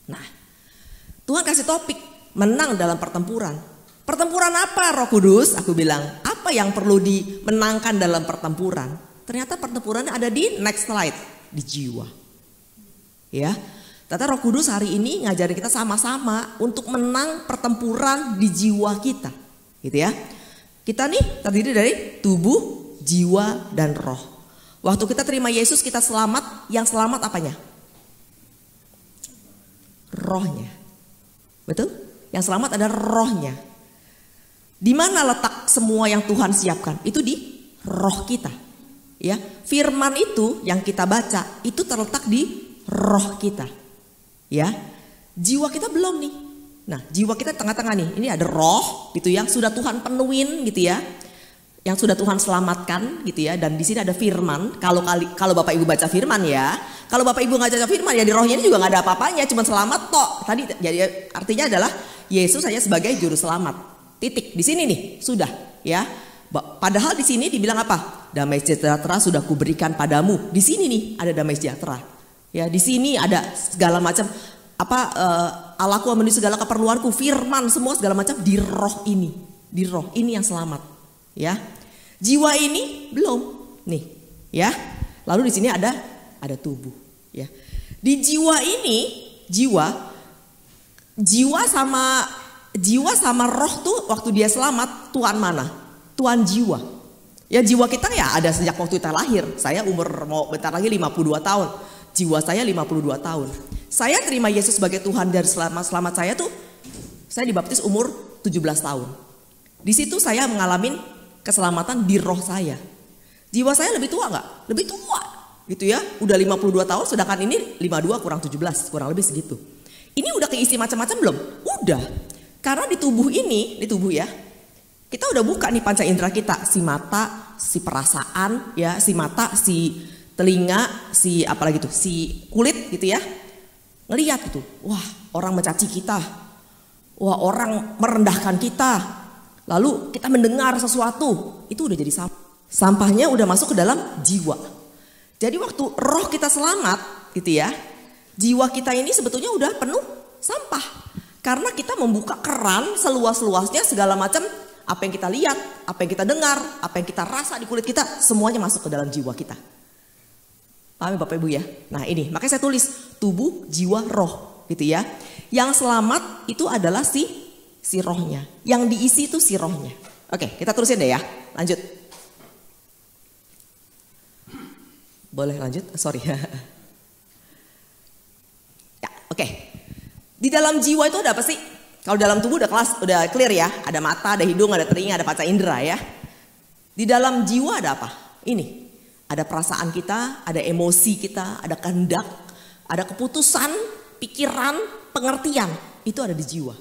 Nah, Tuhan kasih topik, menang dalam pertempuran. Pertempuran apa Roh Kudus? Aku bilang, apa yang perlu dimenangkan dalam pertempuran? Ternyata pertempurannya ada di next slide, di jiwa. Ya, ternyata Roh Kudus hari ini ngajarin kita sama-sama untuk menang pertempuran di jiwa kita. Gitu ya. Kita nih terdiri dari tubuh, jiwa, dan roh. Waktu kita terima Yesus kita selamat, yang selamat apanya? Rohnya. Betul? Yang selamat adalah rohnya. Di mana letak semua yang Tuhan siapkan? Itu di roh kita. Ya, firman itu yang kita baca itu terletak di roh kita. Ya. Jiwa kita belum nih. Nah, jiwa kita tengah-tengah nih. Ini ada roh gitu yang sudah Tuhan penuhin gitu ya. Yang sudah Tuhan selamatkan gitu ya, dan di sini ada firman. Kalau Bapak Ibu baca firman ya. Kalau Bapak Ibu nggak baca firman ya di rohnya ini juga nggak ada apa-apanya, cuma selamat tok. Tadi jadi artinya adalah Yesus hanya sebagai juru selamat. Titik di sini nih sudah ya. Padahal di sini dibilang apa? Damai sejahtera sudah kuberikan padamu. Di sini nih ada damai sejahtera. Ya di sini ada segala macam Allahku memenuhi segala keperluanku, firman semua segala macam di roh ini. Di roh ini yang selamat, ya. Jiwa ini belum, nih, ya. Lalu di sini ada tubuh, ya. Di jiwa ini, jiwa sama roh tuh waktu dia selamat, Tuhan mana? Tuhan jiwa. Ya jiwa kita ya ada sejak waktu kita lahir. Saya umur mau bentar lagi 52 tahun. Jiwa saya 52 tahun. Saya terima Yesus sebagai Tuhan dan selamat saya tuh, saya dibaptis umur 17 tahun. Di situ saya mengalami keselamatan di roh saya. Jiwa saya lebih tua nggak? Lebih tua, gitu ya. Udah 52 tahun, sedangkan ini 52 kurang 17, kurang lebih segitu. Ini udah keisi macam-macam belum? Udah. Karena di tubuh ini, ya, kita udah buka nih panca indera kita, si mata, si perasaan, ya, si mata, si telinga, si apalagi tuh, si kulit, gitu ya. Ngelihat gitu, wah orang mencaci kita, wah orang merendahkan kita. Lalu kita mendengar sesuatu, itu udah jadi sampah. Sampahnya udah masuk ke dalam jiwa. Jadi waktu roh kita selamat gitu ya, jiwa kita ini sebetulnya udah penuh sampah. Karena kita membuka keran seluas-luasnya segala macam, apa yang kita lihat, apa yang kita dengar, apa yang kita rasa di kulit kita, semuanya masuk ke dalam jiwa kita. Paham ya Bapak Ibu ya? Nah ini, makanya saya tulis tubuh, jiwa, roh gitu ya. Yang selamat itu adalah si rohnya. Yang diisi itu si rohnya. Oke, kita terusin deh ya. Lanjut. Boleh lanjut? Sorry. Ya, oke. Di dalam jiwa itu ada apa sih? Kalau dalam tubuh udah clear ya. Ada mata, ada hidung, ada telinga, ada panca indera ya. Di dalam jiwa ada apa? Ini. Ada perasaan kita, ada emosi kita, ada kehendak, ada keputusan, pikiran, pengertian. Itu ada di jiwa.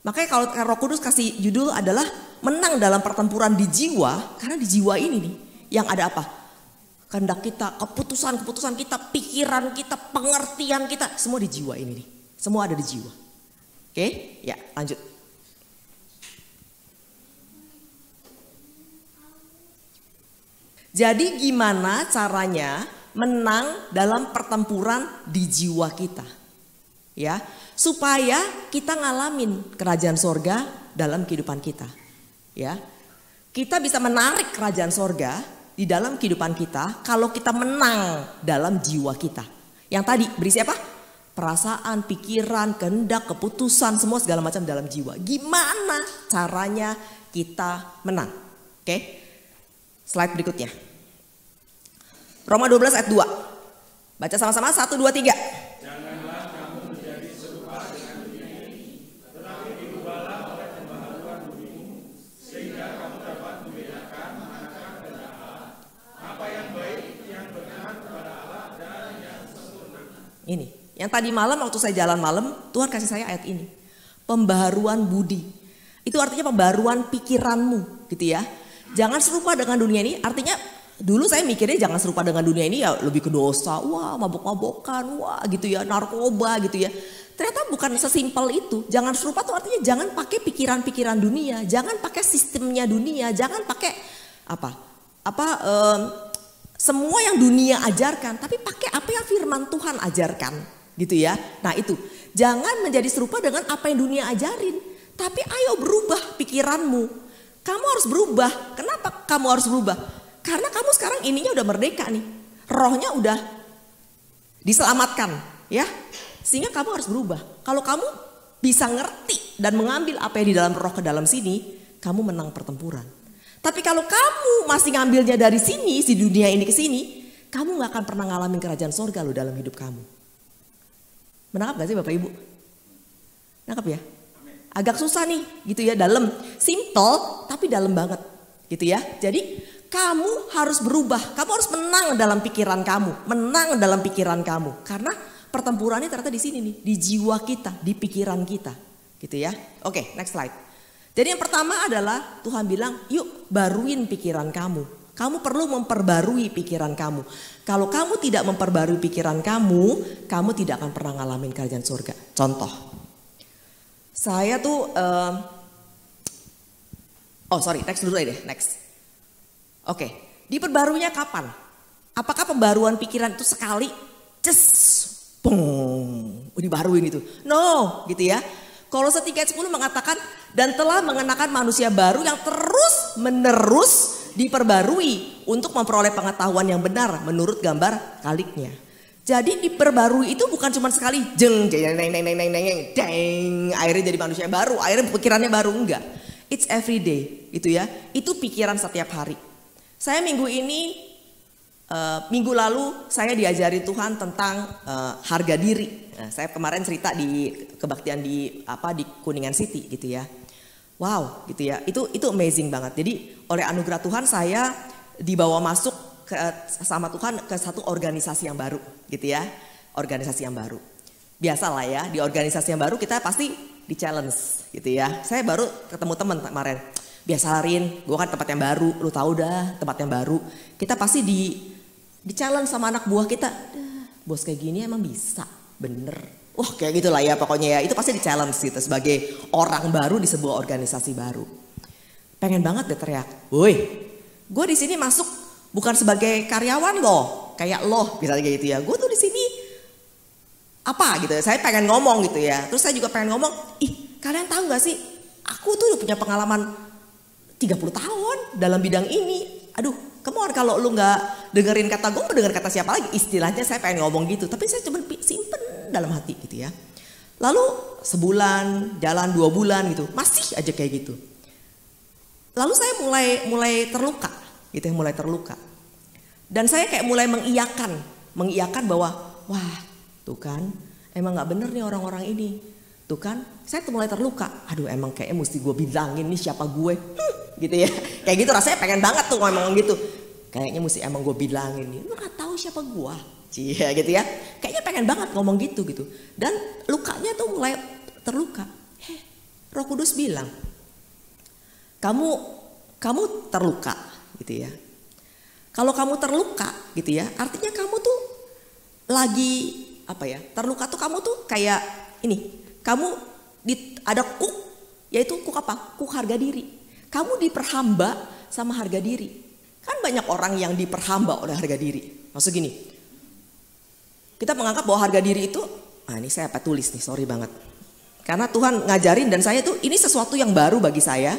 Makanya kalau Roh Kudus kasih judul adalah menang dalam pertempuran di jiwa, karena di jiwa ini nih yang ada apa? Kehendak kita, keputusan kita, pikiran kita, pengertian kita, semua di jiwa ini nih. Semua ada di jiwa. Oke, ya lanjut. Jadi gimana caranya menang dalam pertempuran di jiwa kita? Ya, supaya kita ngalamin kerajaan sorga dalam kehidupan kita. Ya, kita bisa menarik kerajaan sorga di dalam kehidupan kita kalau kita menang dalam jiwa kita. Yang tadi berisi apa? Perasaan, pikiran, kehendak, keputusan, semua segala macam dalam jiwa. Gimana caranya kita menang? Oke, slide berikutnya. Roma 12 ayat 2. Baca sama-sama 1, 2, 3. Ini, yang tadi malam waktu saya jalan malam, Tuhan kasih saya ayat ini. Pembaharuan budi. Itu artinya pembaharuan pikiranmu gitu ya. Jangan serupa dengan dunia ini, artinya dulu saya mikirnya jangan serupa dengan dunia ini ya lebih ke dosa. Wah mabok-mabokan, wah gitu ya, narkoba gitu ya. Ternyata bukan sesimpel itu. Jangan serupa tuh artinya jangan pakai pikiran-pikiran dunia. Jangan pakai sistemnya dunia, jangan pakai semua yang dunia ajarkan, tapi pakai apa yang firman Tuhan ajarkan, gitu ya. Nah itu, jangan menjadi serupa dengan apa yang dunia ajarin, tapi ayo berubah pikiranmu. Kamu harus berubah. Kenapa kamu harus berubah? Karena kamu sekarang ininya udah merdeka nih, rohnya udah diselamatkan, ya. Sehingga kamu harus berubah. Kalau kamu bisa ngerti dan mengambil apa yang di dalam roh ke dalam sini, kamu menang pertempuran. Tapi kalau kamu masih ngambilnya dari sini, si dunia ini ke sini, kamu gak akan pernah ngalamin kerajaan sorga loh dalam hidup kamu. Menangkap gak sih Bapak Ibu? Nangkap ya? Agak susah nih gitu ya, dalam. Simple tapi dalam banget gitu ya. Jadi kamu harus berubah, kamu harus menang dalam pikiran kamu. Menang dalam pikiran kamu. Karena pertempurannya ternyata di sini nih, di jiwa kita, di pikiran kita gitu ya. Oke, next slide. Jadi yang pertama adalah Tuhan bilang, yuk baruin pikiran kamu. Kamu perlu memperbarui pikiran kamu. Kalau kamu tidak memperbarui pikiran kamu, kamu tidak akan pernah ngalamin kerajaan surga. Contoh, saya tuh, next dulu deh, next. Oke, diperbaruinya kapan? Apakah pembaruan pikiran itu sekali, pong, dibaruin itu. No, gitu ya. Kolose 3:10 mengatakan dan telah mengenakan manusia baru yang terus menerus diperbarui untuk memperoleh pengetahuan yang benar menurut gambar kaliknya. Jadi diperbarui itu bukan cuma sekali jeng akhirnya jadi manusia baru, akhirnya pikirannya baru, enggak. It's every day gitu ya. Itu pikiran setiap hari. Saya minggu lalu saya diajari Tuhan tentang harga diri. Nah, saya kemarin cerita di kebaktian di Kuningan City gitu ya. Wow, gitu ya. Itu amazing banget. Jadi oleh anugerah Tuhan saya dibawa masuk sama Tuhan ke satu organisasi yang baru gitu ya. Organisasi yang baru. Biasalah ya, di organisasi yang baru kita pasti di challenge gitu ya. Saya baru ketemu teman kemarin. Biasa Rin, gue kan tempat yang baru, lu tahu dah tempat yang baru. Kita pasti di challenge sama anak buah kita. Bos kayak gini emang bisa, bener. Wah kayak gitulah ya pokoknya ya. Itu pasti di challenge gitu sebagai orang baru di sebuah organisasi baru. Pengen banget deh teriak, woi, gue di sini masuk bukan sebagai karyawan loh, kayak lo misalnya gitu ya. Gue tuh di sini apa gitu ya. Saya pengen ngomong gitu ya. Terus saya juga pengen ngomong, kalian tahu gak sih? Aku tuh udah punya pengalaman 30 tahun dalam bidang ini. Aduh, come on, kalau lu gak dengerin kata gue, mau denger kata siapa lagi? Istilahnya saya pengen ngomong gitu, tapi saya cuma simpen dalam hati gitu ya. Lalu sebulan, jalan 2 bulan gitu, masih aja kayak gitu. Lalu saya mulai terluka gitu ya, mulai terluka. Dan saya kayak mulai mengiyakan bahwa wah tuh kan emang gak bener nih orang-orang ini. Tuh kan saya mulai terluka, aduh emang kayaknya mesti gue bilangin nih siapa gue. Gitu ya, kayak gitu rasanya pengen banget tuh ngomong gitu. Kayaknya mesti emang gue bilangin nih, lu gak tahu siapa gue. Cia gitu ya, kayaknya pengen banget ngomong gitu. Dan lukanya tuh mulai terluka. Roh Kudus bilang, kamu terluka gitu ya. Kalau kamu terluka gitu ya, artinya kamu tuh lagi terluka tuh kamu tuh kayak ini, kamu ada kuk, yaitu kuk apa? Kuk harga diri. Kamu diperhamba sama harga diri. Kan banyak orang yang diperhamba oleh harga diri. Maksud gini, kita menganggap bahwa harga diri itu, ini saya tulis nih, sorry banget. Karena Tuhan ngajarin dan saya tuh ini sesuatu yang baru bagi saya.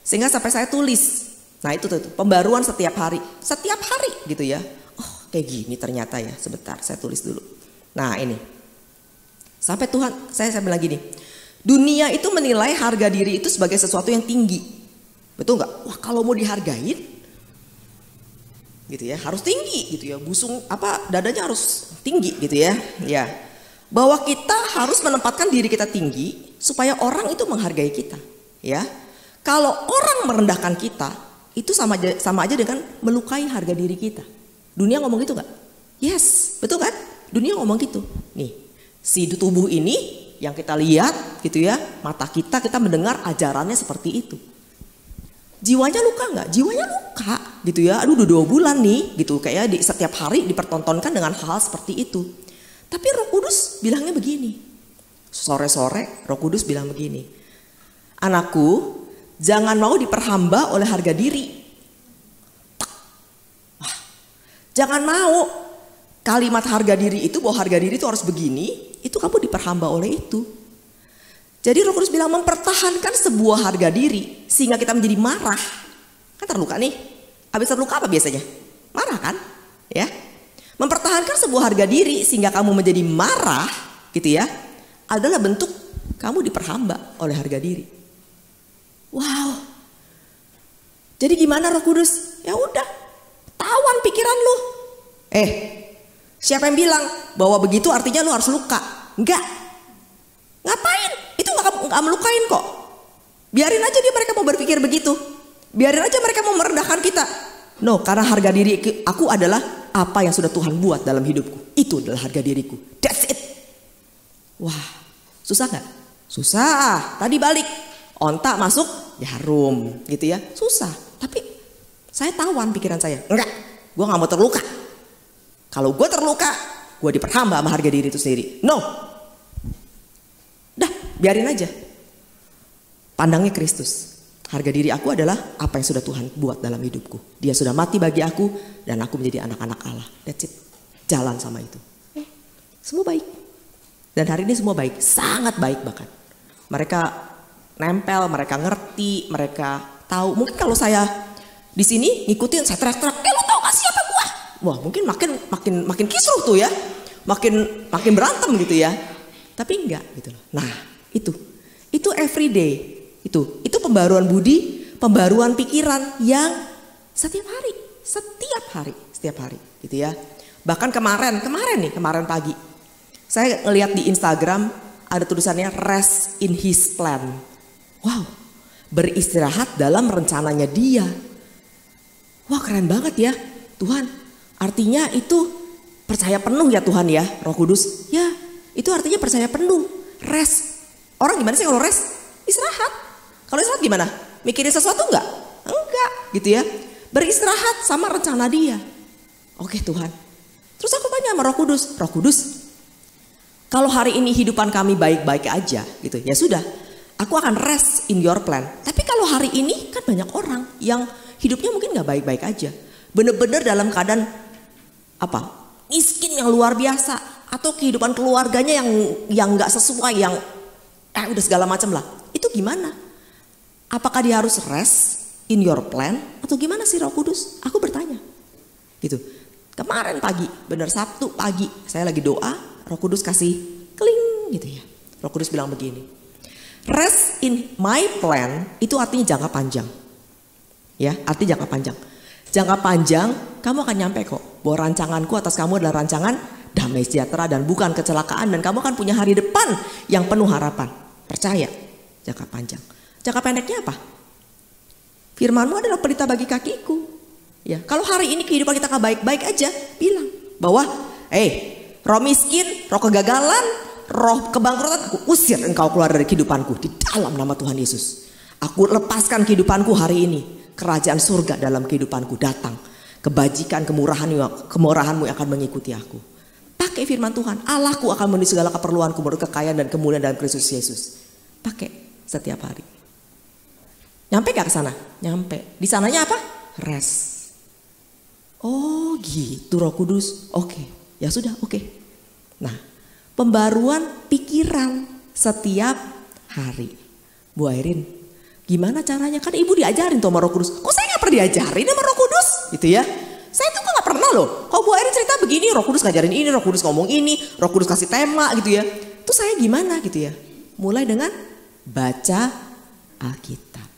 Sehingga sampai saya tulis. Nah itu tuh pembaruan setiap hari. Setiap hari gitu ya. Oh kayak gini ternyata ya, sebentar saya tulis dulu. Nah ini. Sampai Tuhan, saya bilang gini. Dunia itu menilai harga diri itu sebagai sesuatu yang tinggi. Betul nggak? Wah kalau mau dihargain, gitu ya, harus tinggi gitu ya, dadanya harus tinggi gitu ya, ya. Bahwa kita harus menempatkan diri kita tinggi supaya orang itu menghargai kita, ya. Kalau orang merendahkan kita, itu sama aja dengan melukai harga diri kita. Dunia ngomong gitu nggak? Yes, betul kan? Dunia ngomong gitu. Nih, si tubuh ini yang kita lihat gitu ya, mata kita mendengar ajarannya seperti itu. Jiwanya luka nggak? Jiwanya luka gitu ya. Aduh udah 2 bulan nih gitu. Kayak setiap hari dipertontonkan dengan hal seperti itu. Tapi Roh Kudus bilangnya begini. Sore-sore Roh Kudus bilang begini. Anakku, jangan mau diperhamba oleh harga diri. Jangan mau kalimat harga diri itu, bahwa harga diri itu harus begini. Itu kamu diperhamba oleh itu. Jadi Roh Kudus bilang mempertahankan sebuah harga diri sehingga kita menjadi marah. Kan terluka nih. Habis terluka apa biasanya? Marah kan? Ya. Mempertahankan sebuah harga diri sehingga kamu menjadi marah gitu ya, adalah bentuk kamu diperhamba oleh harga diri. Wow. Jadi gimana Roh Kudus? Ya udah, tawan pikiran lu. Siapa yang bilang bahwa begitu artinya lu harus luka? Enggak. Ngapain? Itu gak melukain kok. Biarin aja mereka mau berpikir begitu. Biarin aja mereka mau merendahkan kita. No, karena harga diri aku adalah apa yang sudah Tuhan buat dalam hidupku. Itu adalah harga diriku. That's it. Wah, susah gak? Susah. Tadi balik, ontak masuk jarum gitu ya. Susah. Tapi saya tawan pikiran saya. Enggak, gue gak mau terluka. Kalau gue terluka, gue diperhamba sama harga diri itu sendiri. No. Dah, biarin aja. Pandangnya Kristus. Harga diri aku adalah apa yang sudah Tuhan buat dalam hidupku. Dia sudah mati bagi aku dan aku menjadi anak-anak Allah. That's it. Jalan sama itu. Semua baik. Dan hari ini semua baik, sangat baik bahkan. Mereka nempel, mereka ngerti, mereka tahu. Mungkin kalau saya di sini ngikutin, saya teriak-teriak, lo tau gak siapa gua? Wah, mungkin makin kisruh tuh ya, makin berantem gitu ya. Tapi enggak gitu loh. Nah, itu everyday, itu pembaruan budi, pembaruan pikiran yang setiap hari gitu ya. Bahkan kemarin pagi saya ngelihat di Instagram ada tulisannya rest in his plan. Wow, beristirahat dalam rencananya dia. Wah, keren banget ya Tuhan. Artinya itu percaya penuh ya Tuhan ya, Roh Kudus. Ya, itu artinya percaya penuh. Rest. Orang gimana sih kalau rest? Istirahat. Kalau istirahat gimana? Mikirin sesuatu enggak? Enggak gitu ya. Beristirahat sama rencana dia. Oke Tuhan. Terus aku tanya sama Roh Kudus. Roh Kudus, kalau hari ini hidupan kami baik-baik aja gitu, ya sudah, aku akan rest in your plan. Tapi kalau hari ini kan banyak orang yang hidupnya mungkin gak baik-baik aja. Bener-bener dalam keadaan miskin yang luar biasa. Atau kehidupan keluarganya yang gak sesuai, yang udah segala macam lah. Itu gimana? Apakah dia harus rest in your plan? Atau gimana sih Roh Kudus? Aku bertanya gitu. Kemarin pagi, bener Sabtu pagi, saya lagi doa, Roh Kudus kasih kling gitu ya. Roh Kudus bilang begini, rest in my plan itu artinya jangka panjang. Ya, artinya jangka panjang. Jangka panjang kamu akan nyampe kok bahwa rancanganku atas kamu adalah rancangan damai sejahtera dan bukan kecelakaan. Dan kamu akan punya hari depan yang penuh harapan. Percaya, jangka panjang. Jangka pendeknya apa? Firman-Mu adalah pelita bagi kakiku. Ya, kalau hari ini kehidupan kita gak baik-baik aja, bilang bahwa roh miskin, roh kegagalan, roh kebangkrutan, aku usir engkau keluar dari kehidupanku di dalam nama Tuhan Yesus. Aku lepaskan kehidupanku hari ini. Kerajaan surga dalam kehidupanku datang. Kebajikan, kemurahan-Mu yang akan mengikuti aku. Pakai firman Tuhan, Allahku akan memenuhi segala keperluanku menurut kekayaan dan kemuliaan dalam Kristus Yesus. Pakai setiap hari. Nyampe gak ke sana? Nyampe. Di sananya apa? Rest. Oh gitu Roh Kudus. Oke, ya sudah oke. Nah, pembaruan pikiran setiap hari. Bu Airin, gimana caranya? Kan ibu diajarin tuh sama Roh Kudus. Kok saya gak pernah diajarin sama Roh Kudus? Gitu ya. Saya tuh gak pernah loh. Kalau Bu Airin cerita begini, Roh Kudus ngajarin ini, Roh Kudus ngomong ini, Roh Kudus kasih tema gitu ya. Terus saya gimana gitu ya. Mulai dengan baca Alkitab.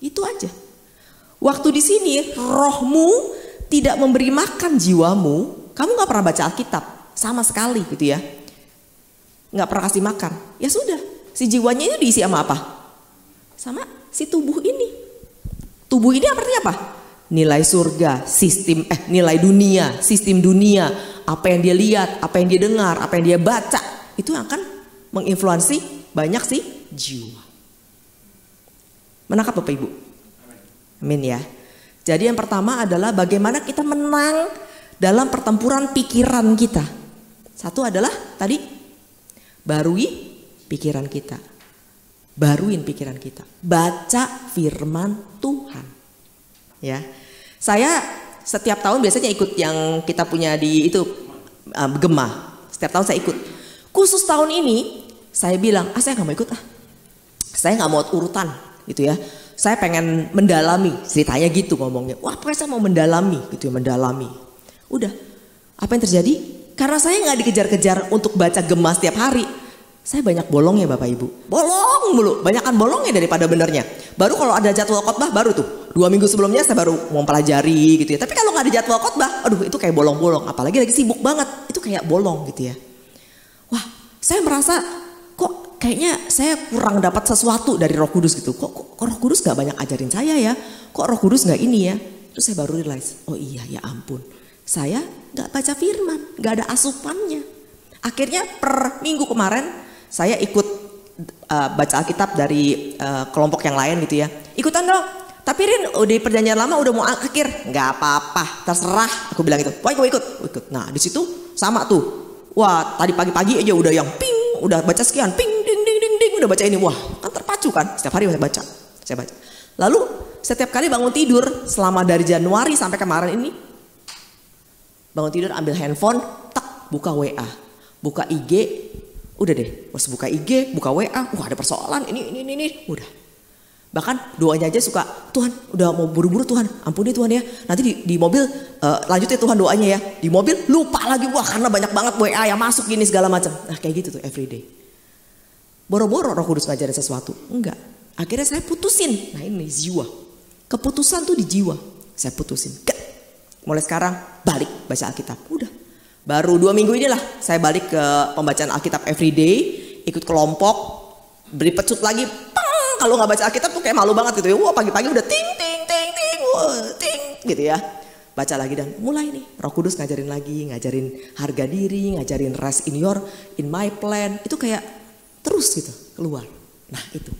Itu aja. Waktu di sini rohmu tidak memberi makan jiwamu, kamu gak pernah baca Alkitab sama sekali gitu ya. Gak pernah kasih makan. Ya sudah, si jiwanya itu diisi sama apa? Sama si tubuh ini. Tubuh ini artinya apa? Nilai surga, nilai dunia, sistem dunia, apa yang dia lihat, apa yang dia dengar, apa yang dia baca, itu akan menginfluensi banyak sih jiwa. Menangkap Bapak Ibu? Amin ya. Jadi yang pertama adalah bagaimana kita menang dalam pertempuran pikiran kita. Satu adalah tadi barui pikiran kita. Baruin pikiran kita. Baca firman Tuhan. Ya. Saya setiap tahun biasanya ikut yang kita punya di itu Gema. Setiap tahun saya ikut. Khusus tahun ini saya bilang, saya gak mau ikut Saya gak mau urutan gitu ya. Saya pengen mendalami, ceritanya gitu ngomongnya. Wah, pokoknya saya mau mendalami gitu ya, mendalami. Udah, apa yang terjadi? Karena saya gak dikejar-kejar untuk baca Gema setiap hari. Saya banyak bolongnya Bapak Ibu. Bolong mulu, banyakan bolongnya daripada benernya. Baru kalau ada jadwal khotbah baru tuh. 2 minggu sebelumnya saya baru mau pelajari gitu ya. Tapi kalau gak ada jadwal khotbah, aduh itu kayak bolong-bolong. Apalagi lagi sibuk banget, itu kayak bolong gitu ya. Wah, saya merasa kok kayaknya saya kurang dapat sesuatu dari Roh Kudus gitu. Kok Roh Kudus gak banyak ajarin saya ya? Kok Roh Kudus gak ini ya? Terus saya baru realize, oh iya ya ampun. Saya gak baca firman, gak ada asupannya. Akhirnya per minggu kemarin saya ikut baca Alkitab dari kelompok yang lain gitu ya. Ikutan dong. Tapi Rin di perjanjian lama udah mau akhir. Gak apa-apa, terserah. Aku bilang gitu. Wah, gue ikut. Nah di situ sama tuh. Wah, tadi pagi-pagi aja udah yang ping, udah baca sekian, ping, ding, udah baca ini. Wah, kan terpacu kan. Setiap hari saya baca. Lalu setiap kali bangun tidur selama dari Januari sampai kemarin ini, bangun tidur ambil handphone, tak buka WA, buka IG, Udah deh, harus buka IG, buka WA, ada persoalan, ini, udah. Bahkan doanya aja suka, Tuhan udah mau buru-buru Tuhan, ampuni Tuhan ya. Nanti di mobil lanjut ya Tuhan doanya ya. Di mobil lupa lagi, karena banyak banget WA yang masuk gini segala macam. Nah kayak gitu tuh everyday. Boro-boro Roh Kudus ngajarin sesuatu, enggak. Akhirnya saya putusin, nah ini jiwa. Keputusan tuh di jiwa, saya putusin. Mulai sekarang balik baca Alkitab, udah. Baru 2 minggu inilah saya balik ke pembacaan Alkitab everyday, ikut kelompok, beri pecut lagi. Kalau nggak baca Alkitab tuh kayak malu banget gitu ya. Pagi-pagi udah ting gitu ya. Baca lagi dan mulai nih Roh Kudus ngajarin lagi, ngajarin harga diri, ngajarin rest in my plan. Itu kayak terus gitu keluar. Nah itu.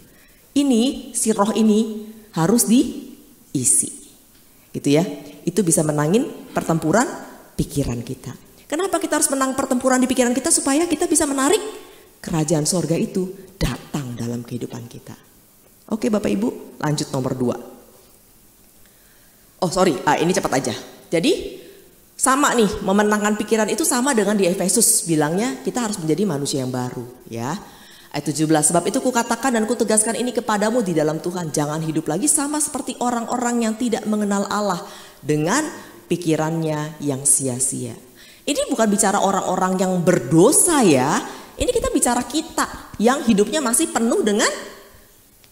Ini si roh ini harus diisi. Gitu ya. Itu bisa menangin pertempuran pikiran kita. Kenapa kita harus menang pertempuran di pikiran kita? Supaya kita bisa menarik kerajaan sorga itu datang dalam kehidupan kita. Oke Bapak Ibu, lanjut nomor 2. Ini cepat aja. Jadi sama nih, memenangkan pikiran itu sama dengan di Efesus bilangnya kita harus menjadi manusia yang baru ya. Ayat 17, sebab itu kukatakan dan kutegaskan ini kepadamu di dalam Tuhan. Jangan hidup lagi sama seperti orang-orang yang tidak mengenal Allah dengan pikirannya yang sia-sia. Ini bukan bicara orang-orang yang berdosa ya. Ini kita bicara kita yang hidupnya masih penuh dengan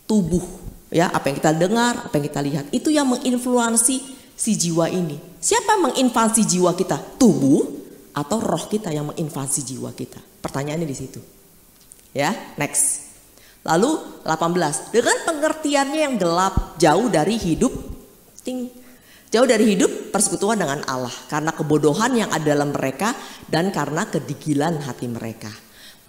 tubuh. Ya, apa yang kita dengar, apa yang kita lihat. Itu yang menginfluensi si jiwa ini. Siapa yang menginfluensi jiwa kita? Tubuh atau roh kita yang menginvasi jiwa kita? Pertanyaannya di situ. Ya, next. Lalu 18. Dengan pengertiannya yang gelap, jauh dari hidup persekutuan dengan Allah karena kebodohan yang ada dalam mereka dan karena kedigilan hati mereka.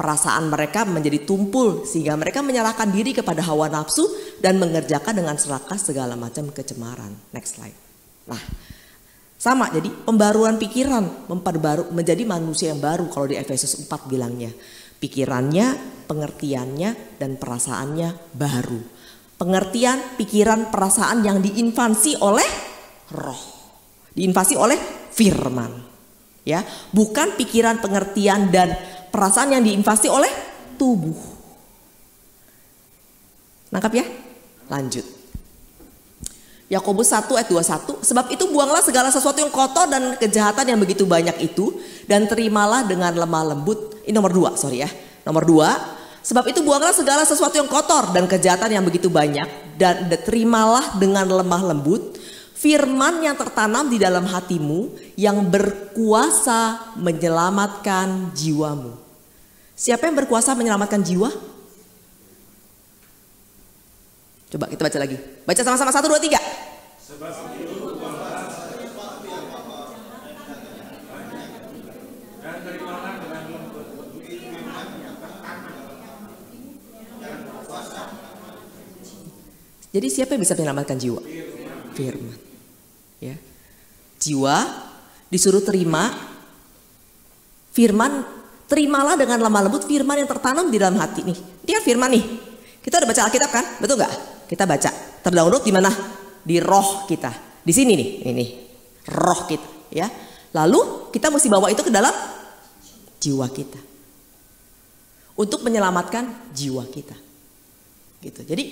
Perasaan mereka menjadi tumpul sehingga mereka menyerahkan diri kepada hawa nafsu dan mengerjakan dengan serakah segala macam kecemaran. Next slide. Nah, sama jadi pembaruan pikiran, menjadi manusia yang baru kalau di Efesus 4 bilangnya. Pikirannya, pengertiannya dan perasaannya baru. Pengertian, pikiran, perasaan yang diinvasi oleh roh, diinvasi oleh firman, ya, bukan pikiran, pengertian dan perasaan yang diinvasi oleh tubuh. Nangkap ya? Lanjut. Yakobus 1 ayat 21, sebab itu buanglah segala sesuatu yang kotor dan kejahatan yang begitu banyak itu dan terimalah dengan lemah lembut. Ini nomor 2, sorry ya. Nomor 2, sebab itu buanglah segala sesuatu yang kotor dan kejahatan yang begitu banyak dan terimalah dengan lemah lembut firman yang tertanam di dalam hatimu yang berkuasa menyelamatkan jiwamu. Siapa yang berkuasa menyelamatkan jiwa? Coba kita baca lagi. Baca sama-sama 1, 2, 3. Jadi siapa yang bisa menyelamatkan jiwa? Firman. Ya. Jiwa disuruh terima firman, terimalah dengan lemah lembut firman yang tertanam di dalam hati nih. Dia firman nih. Kita udah baca Alkitab kan? Betul nggak? Kita baca. Terdownload di mana? Di roh kita. Di sini nih, ini roh kita, ya. Lalu kita mesti bawa itu ke dalam jiwa kita untuk menyelamatkan jiwa kita. Gitu. Jadi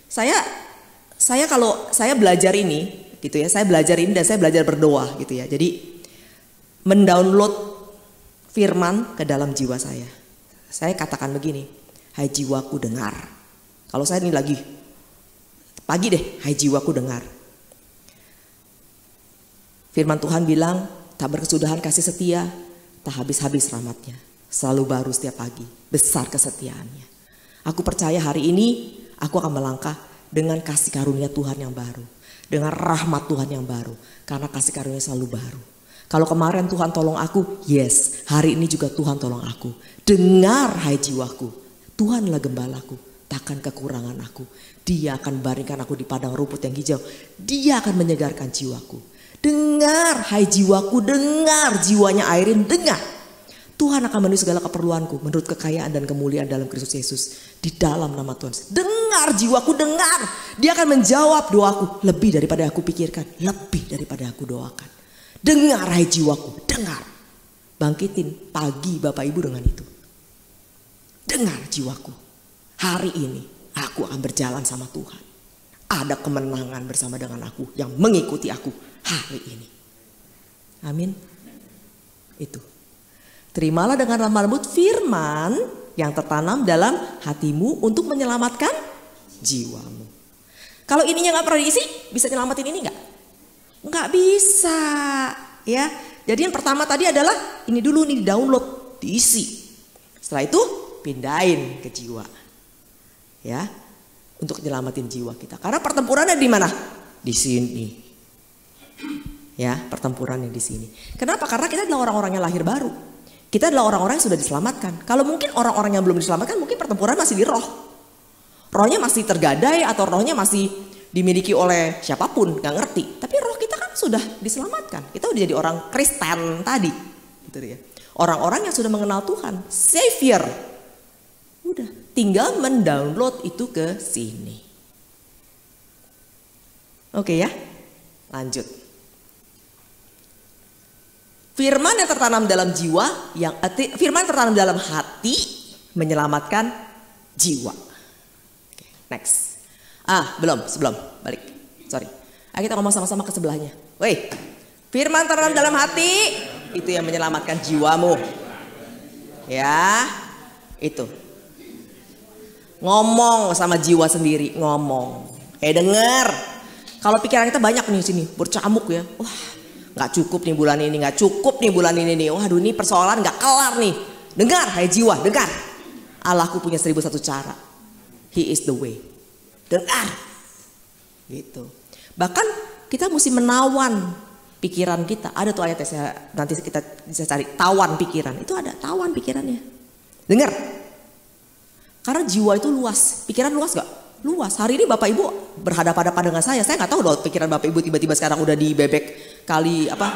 saya kalau saya belajar ini, gitu ya, saya belajar ini dan saya belajar berdoa, gitu ya. Jadi mendownload firman ke dalam jiwa saya. Saya katakan begini, hai jiwaku dengar. Kalau saya ini lagi pagi deh, hai jiwaku dengar. Firman Tuhan bilang, tak berkesudahan kasih setia, tak habis-habis rahmatnya. Selalu baru setiap pagi, besar kesetiaannya. Aku percaya hari ini aku akan melangkah dengan kasih karunia Tuhan yang baru. Dengan rahmat Tuhan yang baru. Karena kasih karunia selalu baru. Kalau kemarin Tuhan tolong aku, yes, hari ini juga Tuhan tolong aku. Dengar hai jiwaku, Tuhanlah gembalaku, takkan kekurangan aku. Dia akan baringkan aku di padang rumput yang hijau. Dia akan menyegarkan jiwaku. Dengar hai jiwaku, dengar jiwanya Airin, dengar. Tuhan akan memenuhi segala keperluanku menurut kekayaan dan kemuliaan dalam Kristus Yesus. Di dalam nama Tuhan. Dengar jiwaku, dengar. Dia akan menjawab doaku lebih daripada aku pikirkan, lebih daripada aku doakan. Dengar hai jiwaku, dengar. Bangkitin pagi Bapak Ibu dengan itu. dengar jiwaku. Hari ini aku akan berjalan sama Tuhan. Ada kemenangan bersama dengan aku yang mengikuti aku hari ini. Amin. Itu. Terimalah dengan lemah lembut firman yang tertanam dalam hatimu untuk menyelamatkan jiwamu. Kalau ininya nggak pernah diisi, bisa nyelamatin ini nggak? Nggak bisa, ya. Jadi yang pertama tadi adalah ini dulu nih, download, diisi. Setelah itu pindahin ke jiwa, ya, untuk nyelamatin jiwa kita. Karena pertempurannya di mana? Di sini, ya, pertempurannya di sini. Kenapa? Karena kita adalah orang-orang yang lahir baru. Kita adalah orang-orang yang sudah diselamatkan. Kalau mungkin orang-orang yang belum diselamatkan, mungkin pertempuran masih di roh. Rohnya masih tergadai atau rohnya masih dimiliki oleh siapapun, gak ngerti. Tapi roh kita kan sudah diselamatkan. Kita udah jadi orang Kristen tadi. Gitu ya. Orang-orang yang sudah mengenal Tuhan, Savior. Udah, tinggal mendownload itu ke sini. Oke ya, lanjut. Firman yang tertanam dalam jiwa, firman tertanam dalam hati menyelamatkan jiwa. Oke, next. Sebelum balik. Sorry. Ayo kita ngomong sama-sama ke sebelahnya. Woi, firman tertanam dalam hati itu yang menyelamatkan jiwamu. Ya, itu. Ngomong sama jiwa sendiri, ngomong. Denger. Kalau pikiran kita banyak nih sini, bercamuk ya. Wah, nggak cukup nih bulan ini, nggak cukup nih bulan ini nih. Waduh, ini persoalan nggak kelar nih. Dengar, hai jiwa, dengar. Allahku punya 1001 cara. He is the way. Dengar. Gitu. Bahkan kita mesti menawan pikiran kita. Ada tuh ayatnya, nanti kita bisa cari. Tawan pikiran. Itu ada, tawan pikirannya. Dengar. Karena jiwa itu luas. Pikiran luas gak? Luas. Hari ini Bapak Ibu berhadapan-hadapan dengan saya nggak tahu loh pikiran Bapak Ibu tiba-tiba sekarang udah dibebek kali apa?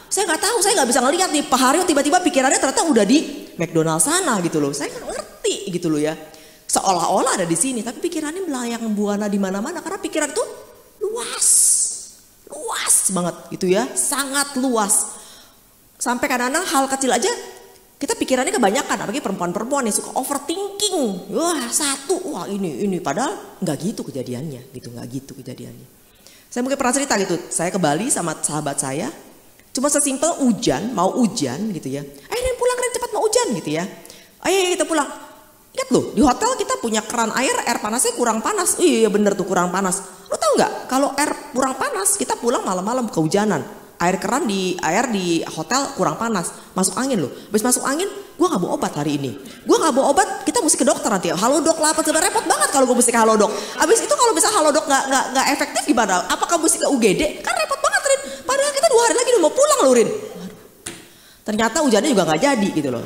Saya nggak tahu, saya nggak bisa ngelihat nih Pak Haryo tiba-tiba pikirannya ternyata udah di McDonald sana gitu loh. Saya nggak ngerti gitu loh ya. Seolah-olah ada di sini, tapi pikirannya melayang buana di mana-mana karena pikiran itu luas banget gitu ya, sangat luas. Sampai kadang-kadang hal kecil aja kita pikirannya kebanyakan, apalagi perempuan-perempuan yang suka overthinking. Wah ini padahal nggak gitu kejadiannya, nggak gitu kejadiannya. Saya mungkin pernah cerita gitu, saya ke Bali sama sahabat saya, cuma sesimpel mau hujan gitu ya. Ayo pulang Ren, cepat mau hujan gitu ya. Ayo kita pulang. Lihat loh, di hotel kita punya keran air panasnya kurang panas. Iya bener tuh kurang panas. Lo tau nggak? Kalau air kurang panas, kita pulang malam-malam kehujanan. Air di hotel kurang panas, masuk angin loh. Habis masuk angin, gue nggak bawa obat hari ini. Gue nggak bawa obat, kita mesti ke dokter nanti. Halodoc lah, sebenarnya repot banget kalau gue mesti ke Halodoc. Habis itu kalau bisa Halodoc nggak efektif gimana? Apakah mesti ke UGD? Kan repot banget Rin. Padahal kita 2 hari lagi udah mau pulang loh Rin. Ternyata hujannya juga nggak jadi gitu loh.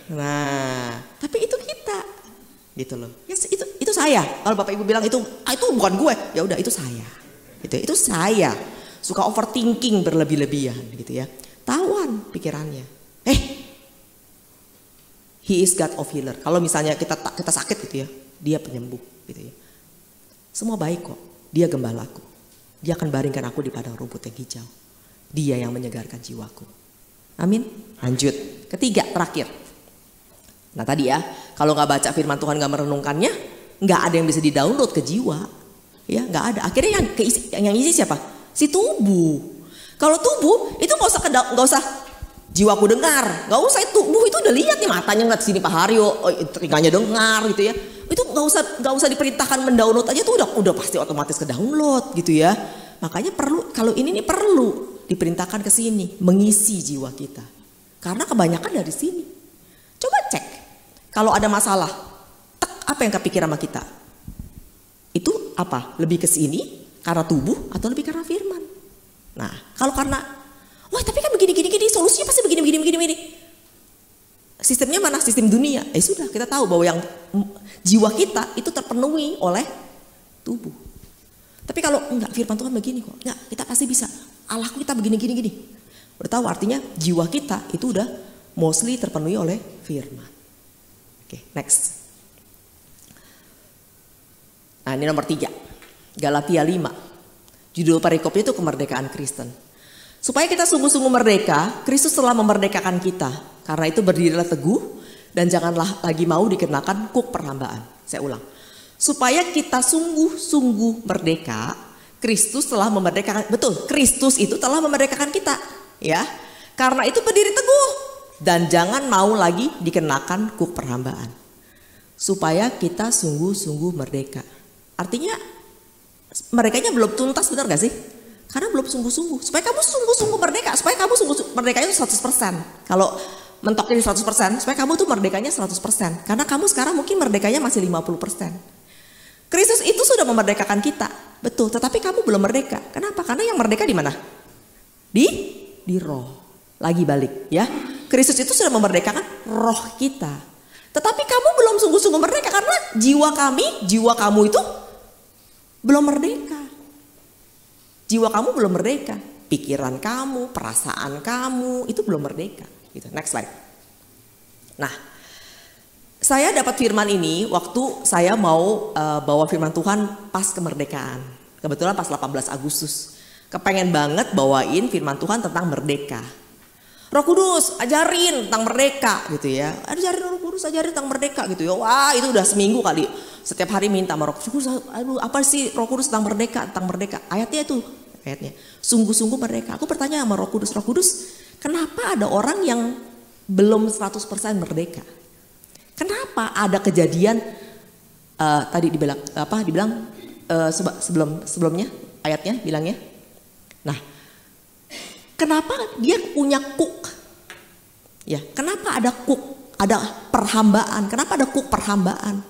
Nah, tapi itu kita, gitu loh. Ya, itu saya. Kalau Bapak Ibu bilang itu bukan gue, ya udah itu saya. Itu saya suka overthinking berlebih-lebihan gitu ya. Tawan pikirannya. He is God of healer. Kalau misalnya kita sakit gitu ya, dia penyembuh gitu ya. Semua baik kok. Dia gembalaku. Dia akan baringkan aku di padang rumput yang hijau. Dia yang menyegarkan jiwaku. Amin. Lanjut. Ketiga, terakhir. Nah tadi ya, kalau nggak baca firman Tuhan, nggak merenungkannya, nggak ada yang bisa di-download ke jiwa. Ya nggak ada. Akhirnya yang isi siapa? Si tubuh. Kalau tubuh itu nggak usah jiwaku dengar, nggak usah. Tubuh itu udah lihat nih, matanya ngeliat sini Pak Haryo, telinganya dengar gitu ya. Itu nggak usah diperintahkan mendownload aja tuh udah pasti otomatis ke download gitu ya. Makanya kalau ini perlu diperintahkan ke sini, mengisi jiwa kita. Karena kebanyakan dari sini. Coba cek kalau ada masalah, apa yang kepikiran sama kita? Itu apa? Lebih ke sini karena tubuh atau lebih karena firman? Nah, kalau karena tapi kan begini, solusinya pasti begini. Sistemnya mana? Sistem dunia. Sudah, kita tahu bahwa yang jiwa kita itu terpenuhi oleh tubuh. Tapi kalau enggak, firman Tuhan begini kok. Enggak, kita pasti bisa. Allahku kita begini. Udah tahu artinya jiwa kita itu udah mostly terpenuhi oleh firman. Oke, next. Nah ini nomor 3, Galatia 5. Judul perikopnya itu kemerdekaan Kristen. Supaya kita sungguh-sungguh merdeka, Kristus telah memerdekakan kita. Karena itu berdirilah teguh dan janganlah lagi mau dikenakan kuk perhambaan. Saya ulang. Supaya kita sungguh-sungguh merdeka, Kristus telah memerdekakan. Betul, Kristus itu telah memerdekakan kita, ya. Karena itu berdiri teguh dan jangan mau lagi dikenakan kuk perhambaan. Supaya kita sungguh-sungguh merdeka. Artinya merdekanya belum tuntas, benar gak sih? Karena belum sungguh-sungguh. Supaya kamu sungguh-sungguh merdeka. Supaya kamu sungguh merdekanya itu 100%. Kalau mentoknya di 100%, supaya kamu tuh merdekanya 100%. Karena kamu sekarang mungkin merdekanya masih 50%. Kristus itu sudah memerdekakan kita. Betul, tetapi kamu belum merdeka. Kenapa? Karena yang merdeka di mana? Di roh. Lagi balik ya. Kristus itu sudah memerdekakan roh kita. Tetapi kamu belum sungguh-sungguh merdeka karena jiwa kamu itu belum merdeka. Jiwa kamu belum merdeka. Pikiran kamu, perasaan kamu itu belum merdeka. Gitu. Next slide. Nah, saya dapat firman ini waktu saya mau bawa firman Tuhan pas kemerdekaan. Kebetulan pas 18 Agustus. Kepengen banget bawain firman Tuhan tentang merdeka. Roh Kudus ajarin tentang merdeka gitu ya. Ajarin Roh Kudus ajarin tentang merdeka gitu ya. Wah itu udah seminggu kali. Setiap hari minta sama Roh Kudus. Aduh apa sih Roh Kudus tentang merdeka. Ayatnya itu. Ayatnya. Sungguh-sungguh merdeka. Aku bertanya sama Roh Kudus. Kenapa ada orang yang belum 100% merdeka? Kenapa ada kejadian tadi dibilang sebelumnya ayatnya bilangnya. Nah, kenapa dia punya kuk? Ya, kenapa ada kuk? Ada perhambaan. Kenapa ada kuk perhambaan?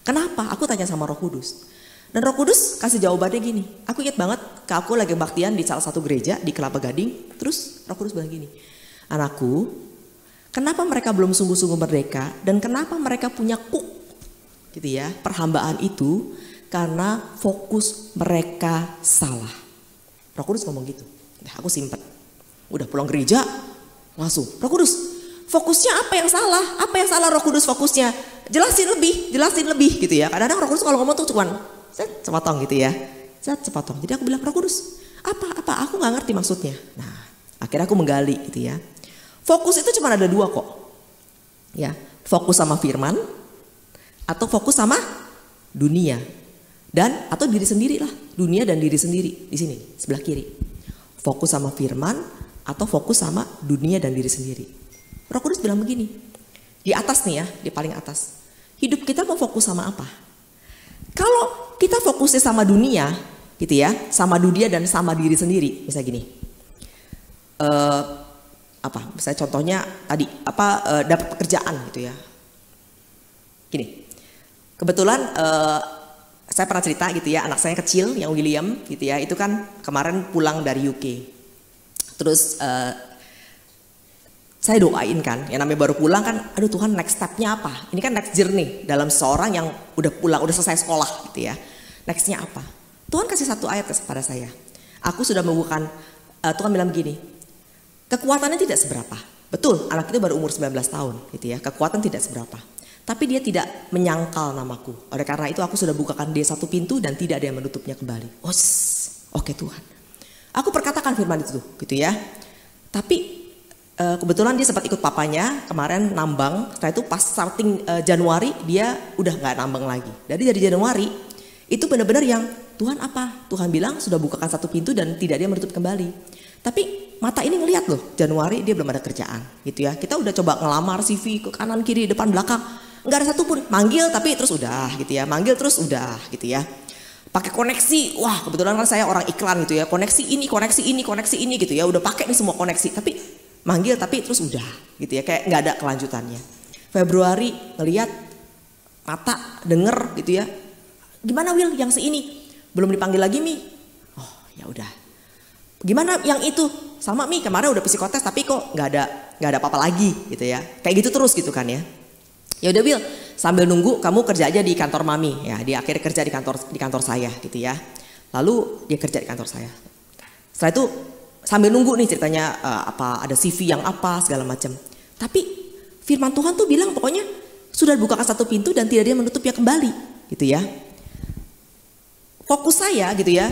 Kenapa? Aku tanya sama Roh Kudus. Dan Roh Kudus kasih jawabannya gini. Aku ingat banget aku lagi baktian di salah satu gereja di Kelapa Gading. Terus Roh Kudus bilang gini. Anakku, kenapa mereka belum sungguh-sungguh merdeka dan kenapa mereka punya kuk? Gitu ya, perhambaan itu karena fokus mereka salah. Roh Kudus ngomong gitu. Nah, aku simpen. Udah pulang gereja langsung. Roh Kudus, fokusnya apa yang salah? Apa yang salah Roh Kudus fokusnya? Jelasin lebih gitu ya. Kadang-kadang Roh Kudus kalau ngomong tuh cuman sepotong gitu ya. Sepotong. Jadi aku bilang, Roh Kudus, apa? Aku nggak ngerti maksudnya. Nah, akhirnya aku menggali gitu ya. Fokus itu cuma ada dua kok. Ya, fokus sama firman atau fokus sama dunia. Dan atau diri sendiri lah. Dunia dan diri sendiri di sini sebelah kiri. Fokus sama firman atau fokus sama dunia dan diri sendiri. Roh Kudus bilang begini. Di atas nih ya, di paling atas. Hidup kita mau fokus sama apa? Kalau kita fokusnya sama dunia, gitu ya, sama dunia dan sama diri sendiri, misalnya gini. Misalnya contohnya tadi dapat pekerjaan gitu ya. Gini. Kebetulan saya pernah cerita gitu ya, anak saya kecil yang William gitu ya, itu kan kemarin pulang dari UK. Terus saya doain kan, yang namanya baru pulang kan, aduh Tuhan next stepnya apa? Ini kan next journey dalam seorang yang udah pulang, udah selesai sekolah gitu ya. Nextnya apa? Tuhan kasih satu ayat kepada saya. Aku sudah membukakan, Tuhan bilang begini, kekuatannya tidak seberapa. Betul, anak itu baru umur 19 tahun gitu ya, kekuatan tidak seberapa. Tapi dia tidak menyangkal namaku. Oleh karena itu aku sudah bukakan dia satu pintu dan tidak ada yang menutupnya kembali. Oke Tuhan. Aku perkatakan firman itu gitu ya. Tapi kebetulan dia sempat ikut papanya kemarin nambang. Setelah itu pas starting Januari dia udah gak nambang lagi. Dari Januari itu benar-benar yang Tuhan apa? Tuhan bilang sudah bukakan satu pintu dan tidak ada yang menutup kembali. Tapi mata ini ngelihat loh, Januari dia belum ada kerjaan gitu ya. Kita udah coba ngelamar CV ke kanan kiri depan belakang. Nggak ada satupun, manggil tapi terus udah gitu ya. Manggil terus udah gitu ya. Pakai koneksi, wah kebetulan kan saya orang iklan gitu ya. Koneksi ini gitu ya. Udah pakai nih semua koneksi. Tapi manggil tapi terus udah gitu ya. Kayak nggak ada kelanjutannya. Februari ngelihat mata, denger gitu ya. Gimana Will yang seini? Belum dipanggil lagi Mi? Oh ya udah. Gimana yang itu? Sama Mi kemarin udah psikotes tapi kok nggak ada apa-apa lagi gitu ya. Kayak gitu terus gitu kan ya. Ya udah Will, sambil nunggu kamu kerja aja di kantor Mami ya. Dia akhirnya kerja di kantor saya gitu ya. Lalu dia kerja di kantor saya. Setelah itu sambil nunggu nih ceritanya ada CV yang apa segala macam. Tapi firman Tuhan tuh bilang pokoknya sudah bukakan satu pintu dan tidak ada yang menutupnya kembali gitu ya. Fokus saya gitu ya.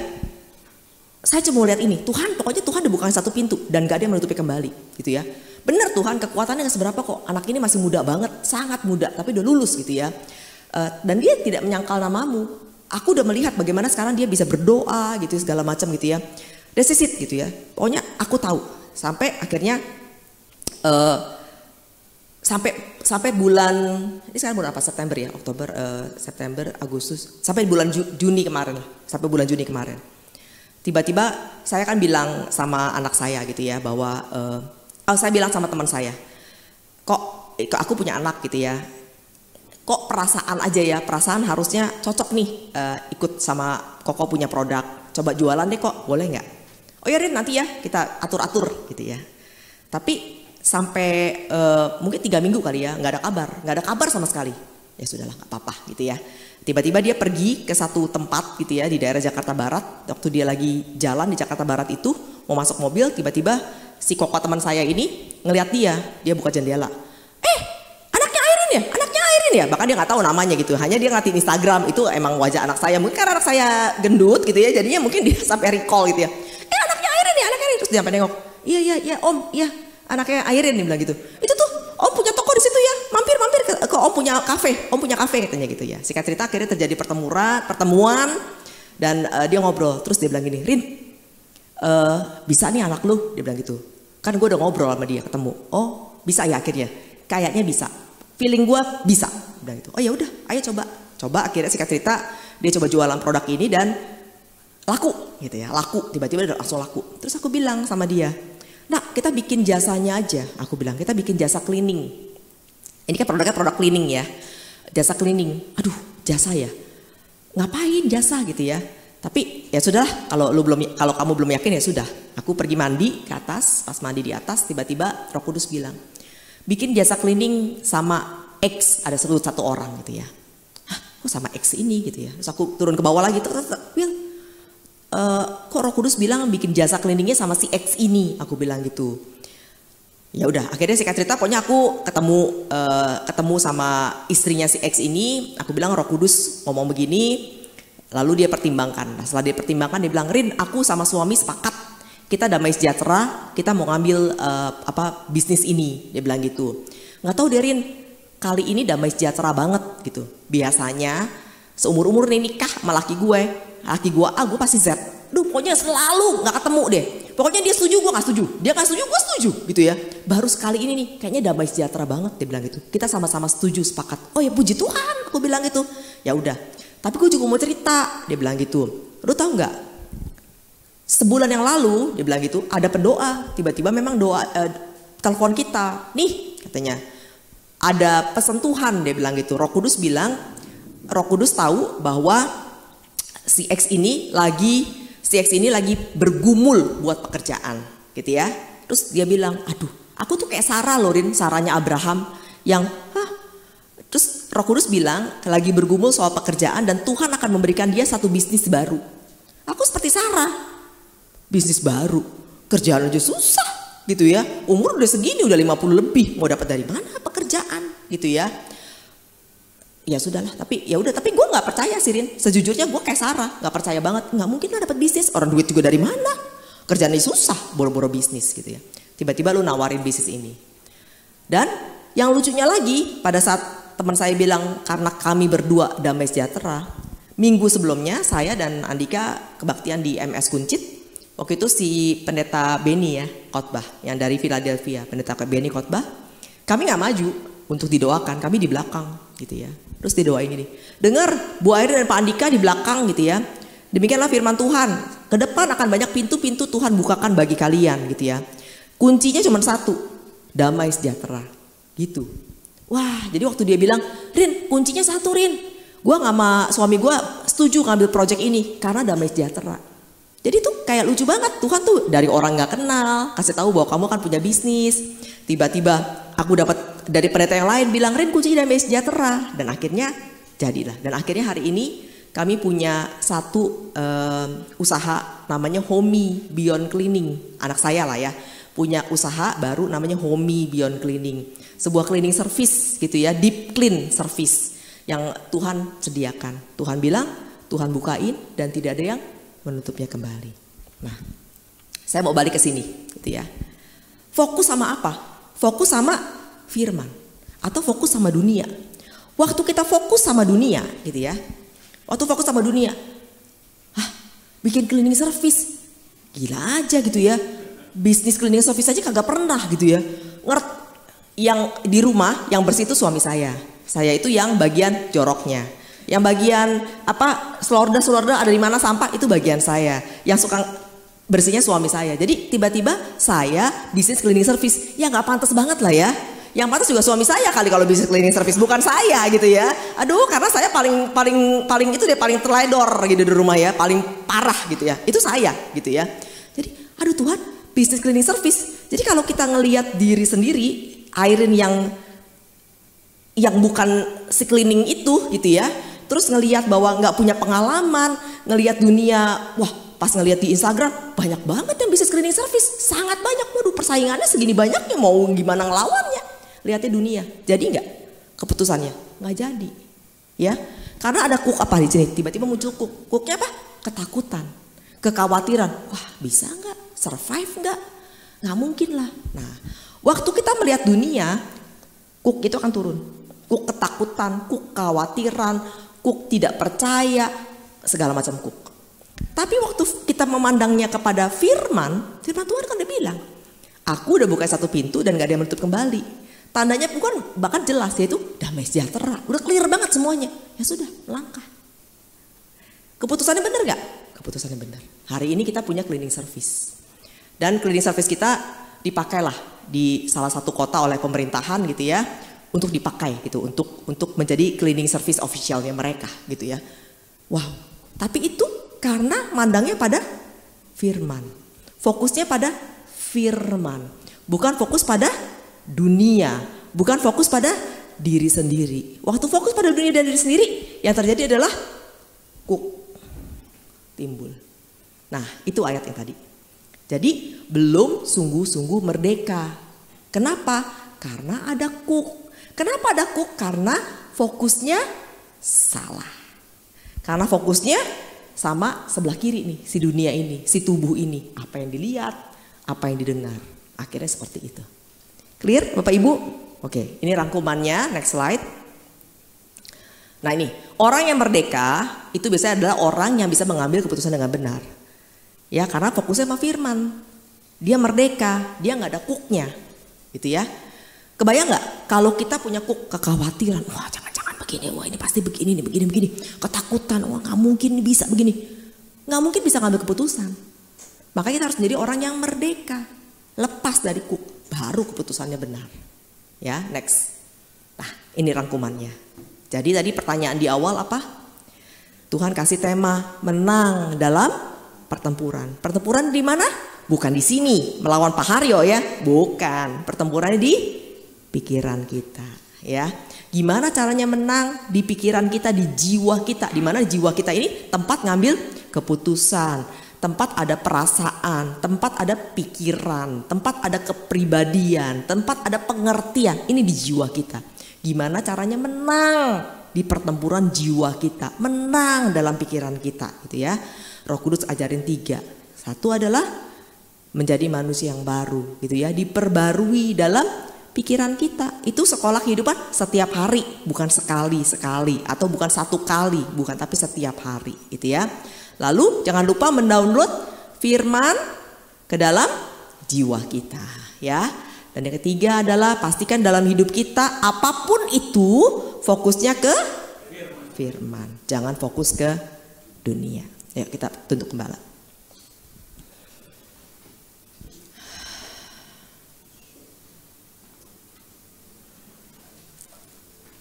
Saya cuma lihat ini, pokoknya Tuhan udah bukakan satu pintu dan gak ada yang menutupi kembali gitu ya. benar Tuhan kekuatannya gak seberapa kok. Anak ini masih muda banget, sangat muda, tapi udah lulus gitu ya. Dan dia tidak menyangkal namamu. Aku udah melihat bagaimana sekarang dia bisa berdoa gitu segala macam gitu ya. That's it gitu ya. Pokoknya aku tahu. Sampai akhirnya sampai bulan, ini sekarang bulan apa? September ya, Oktober, September, Agustus, sampai bulan Juni kemarin lah, sampai bulan Juni kemarin. Tiba-tiba saya kan bilang sama anak saya gitu ya bahwa, saya bilang sama teman saya, kok aku punya anak gitu ya, kok perasaan aja ya, perasaan harusnya cocok nih ikut sama Koko punya produk, coba jualan deh kok, boleh nggak? Oh ya Rin, nanti ya kita atur-atur gitu ya. Tapi sampai mungkin 3 minggu kali ya, nggak ada kabar sama sekali. Ya sudahlah, nggak apa-apa gitu ya. Tiba-tiba dia pergi ke satu tempat gitu ya di daerah Jakarta Barat. Waktu dia lagi jalan di Jakarta Barat itu mau masuk mobil, tiba-tiba si Koko teman saya ini ngelihat dia buka jendela. Anaknya Airin ya. Bahkan dia nggak tahu namanya gitu. Hanya dia ngeliatin Instagram itu emang wajah anak saya. Mungkin karena anak saya gendut gitu ya, jadinya mungkin dia sampai recall gitu ya. Anaknya Airin. Terus dia sampai nengok. Iya Om, iya. Anaknya Airin dia bilang gitu. Itu tuh Om punya toko di situ ya. Mampir ke Om punya kafe katanya gitu ya. Singkat cerita akhirnya terjadi pertemuan dan dia ngobrol. Terus dia bilang gini, Rin, bisa nih anak lu, dia bilang gitu. Kan gue udah ngobrol sama dia, ketemu. Oh bisa ya akhirnya. Kayaknya bisa. Feeling gue bisa. Dia bilang gitu. Oh ya udah, ayo coba. Akhirnya singkat cerita dia coba jualan produk ini dan laku gitu ya. Tiba-tiba udah langsung laku. Terus aku bilang sama dia, nah kita bikin jasanya aja, aku bilang kita bikin jasa cleaning. Ini kan produknya produk cleaning ya, jasa cleaning. Aduh jasa ya, ngapain jasa gitu ya. Tapi ya sudahlah, kalau kamu belum yakin ya sudah. Aku pergi mandi ke atas, pas mandi di atas tiba-tiba Roh Kudus bilang, bikin jasa cleaning sama X, ada satu orang gitu ya. Kok sama X ini gitu ya. Terus aku turun ke bawah lagi, kok Roh Kudus bilang bikin jasa cleaningnya sama si X ini, aku bilang gitu. Ya udah, akhirnya singkat cerita pokoknya aku ketemu sama istrinya si X ini. Aku bilang Roh Kudus ngomong begini, lalu dia pertimbangkan. Nah, setelah dia pertimbangkan dia bilang, Rin, aku sama suami sepakat kita damai sejahtera, kita mau ngambil bisnis ini, dia bilang gitu. Nggak tahu deh Rin, kali ini damai sejahtera banget gitu. Biasanya seumur-umur nih nikah sama laki gue A, gue pasti Z. Pokoknya selalu nggak ketemu deh. Pokoknya dia setuju, gue nggak setuju. Dia nggak setuju, gue setuju, gitu ya. Baru sekali ini nih, kayaknya damai sejahtera banget, dia bilang gitu. Kita sama-sama setuju, sepakat. Oh ya puji Tuhan, aku bilang gitu. Ya udah. Tapi gue juga mau cerita, dia bilang gitu. Lu tahu nggak? Sebulan yang lalu, dia bilang gitu, ada pendoa. Tiba-tiba memang telepon kita. Nih, katanya. Ada pesentuhan, dia bilang gitu. Roh Kudus tahu bahwa si X ini lagi bergumul buat pekerjaan gitu ya. Terus dia bilang, aduh aku tuh kayak Sarah loh Rin, Sarahnya Abraham yang terus Roh Kudus bilang lagi bergumul soal pekerjaan dan Tuhan akan memberikan dia satu bisnis baru. Aku seperti Sarah, bisnis baru, kerjaan aja susah gitu ya. Umur udah segini, udah 50 lebih, mau dapat dari mana pekerjaan gitu ya. Ya sudahlah, tapi gue nggak percaya sih Rin. Sejujurnya gue kayak Sarah, nggak percaya banget. Nggak mungkin lah dapat bisnis, orang duit juga dari mana? Kerjaannya susah, boro-boro bisnis gitu ya. Tiba-tiba lu nawarin bisnis ini. Dan yang lucunya lagi, pada saat teman saya bilang karena kami berdua damai sejahtera, minggu sebelumnya saya dan Andika kebaktian di MS Kuncit. Waktu itu si pendeta Benny ya khotbah, yang dari Philadelphia, pendeta Benny khotbah. Kami nggak maju untuk didoakan, kami di belakang gitu ya. Terus didoain ini, dengar Bu Airin dan Pak Andika di belakang gitu ya. Demikianlah firman Tuhan, ke depan akan banyak pintu-pintu Tuhan bukakan bagi kalian gitu ya. Kuncinya cuma satu, damai sejahtera gitu. Wah, jadi waktu dia bilang, Rin kuncinya satu Rin, gue sama suami gue setuju ngambil project ini karena damai sejahtera. Jadi tuh kayak lucu banget, Tuhan tuh dari orang gak kenal kasih tahu bahwa kamu akan punya bisnis. Tiba-tiba aku dapat dari pendeta yang lain bilang, Rin kuncinya damai sejahtera. Dan akhirnya jadilah. Dan akhirnya hari ini kami punya satu usaha namanya Homey Beyond Cleaning. Anak saya lah ya, punya usaha baru namanya Homey Beyond Cleaning. Sebuah cleaning service gitu ya, deep clean service yang Tuhan sediakan. Tuhan bilang, Tuhan bukain dan tidak ada yang menutupnya kembali. Nah, saya mau balik ke sini gitu ya. Fokus sama apa? fokus sama firman atau fokus sama dunia. Waktu kita fokus sama dunia gitu ya. Waktu fokus sama dunia. Bikin cleaning service. Gila aja gitu ya. Bisnis cleaning service aja kagak pernah gitu ya. Yang di rumah yang bersih itu suami saya. Saya itu yang bagian joroknya. Yang bagian selorda ada di mana sampah itu bagian saya. Yang suka bersihnya suami saya. Jadi tiba-tiba saya bisnis cleaning service. Ya gak pantas banget lah ya. Yang pantas juga suami saya kali kalau bisnis cleaning service, bukan saya gitu ya. Aduh, karena saya paling itu dia paling terledor gitu di rumah ya, paling parah gitu ya. Itu saya gitu ya. Jadi, aduh Tuhan, bisnis cleaning service. Jadi kalau kita ngelihat diri sendiri, Irene yang bukan si cleaning itu gitu ya. Terus ngelihat bahwa nggak punya pengalaman, ngelihat dunia, wah pas ngelihat di Instagram banyak banget yang bisnis cleaning service, sangat banyak. Waduh, persaingannya segini banyaknya, mau gimana ngelawannya? Lihatnya dunia, jadi nggak keputusannya? Nggak jadi, ya. Karena ada kuk apa di sini? Tiba-tiba muncul kuk. Kuknya apa? Ketakutan, kekhawatiran. Wah, bisa nggak? Survive nggak? Nggak mungkin lah. Nah, waktu kita melihat dunia, kuk itu akan turun. Kuk ketakutan, kuk kekhawatiran, kuk tidak percaya, segala macam kuk. Tapi waktu kita memandangnya kepada firman Tuhan kan udah bilang, aku udah buka satu pintu dan gak ada yang menutup kembali. Tandanya bukan bahkan jelas, yaitu damai sejahtera. Udah clear banget semuanya. Ya sudah, langkah. Keputusannya benar gak? Keputusannya benar. Hari ini kita punya cleaning service. Dan cleaning service kita dipakailah di salah satu kota oleh pemerintahan gitu ya. Untuk dipakai gitu, untuk menjadi cleaning service officialnya mereka gitu ya. Wow, tapi itu karena mandangnya pada firman. Fokusnya pada firman. Bukan fokus pada dunia. Bukan fokus pada diri sendiri. Waktu fokus pada dunia dan diri sendiri, yang terjadi adalah timbul. Nah, itu ayat yang tadi. Jadi belum sungguh-sungguh merdeka. Kenapa? Karena ada kuk. Kenapa ada kuk? Karena fokusnya salah. Karena fokusnya sama sebelah kiri nih, si dunia ini, si tubuh ini. Apa yang dilihat, apa yang didengar. Akhirnya seperti itu. Clear Bapak Ibu? Oke, ini rangkumannya, next slide. Nah ini, orang yang merdeka itu biasanya adalah orang yang bisa mengambil keputusan dengan benar. Ya, karena fokusnya sama firman. Dia merdeka, dia gak ada kuknya. Gitu ya. Kebayang gak kalau kita punya kuk kekhawatiran, wah jangan-jangan begini, wah ini pasti begini nih, begini. Ketakutan, wah gak mungkin bisa begini. Gak mungkin bisa ngambil keputusan. Makanya kita harus menjadi orang yang merdeka. Lepas dari kuk, baru keputusannya benar. Ya, next. Nah, ini rangkumannya. Jadi tadi pertanyaan di awal apa? Tuhan kasih tema menang dalam pertempuran. Pertempuran di mana? Bukan di sini melawan Pak Haryo ya, bukan. Pertempurannya di pikiran kita, ya. Gimana caranya menang di pikiran kita, di jiwa kita? Di mana jiwa kita ini tempat ngambil keputusan. Tempat ada perasaan, tempat ada pikiran, tempat ada kepribadian, tempat ada pengertian. Ini di jiwa kita. Gimana caranya menang di pertempuran jiwa kita, menang dalam pikiran kita, gitu ya. Roh Kudus ajarin 3. Satu adalah menjadi manusia yang baru, gitu ya, diperbarui dalam pikiran kita. Itu sekolah kehidupan setiap hari, bukan sekali-sekali atau bukan satu kali, bukan, tapi setiap hari, gitu ya. Lalu jangan lupa mendownload firman ke dalam jiwa kita, ya. Dan yang ketiga adalah pastikan dalam hidup kita apapun itu fokusnya ke firman. Jangan fokus ke dunia. Yuk kita tunduk kembali.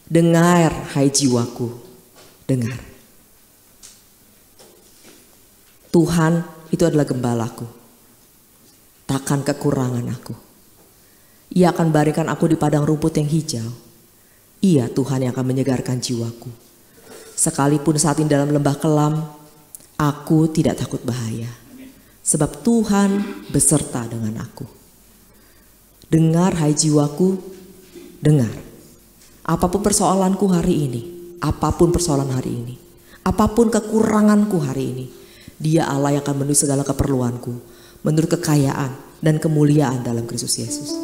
Dengar, hai jiwaku, dengar. Tuhan itu adalah gembalaku, takkan kekurangan aku. Ia akan baringkan aku di padang rumput yang hijau. Ia Tuhan yang akan menyegarkan jiwaku. Sekalipun saat ini dalam lembah kelam, aku tidak takut bahaya. Sebab Tuhan beserta dengan aku. Dengar hai jiwaku, dengar. Apapun persoalanku hari ini, apapun persoalan hari ini, apapun kekuranganku hari ini, Dia Allah yang akan memenuhi segala keperluanku menurut kekayaan dan kemuliaan dalam Kristus Yesus.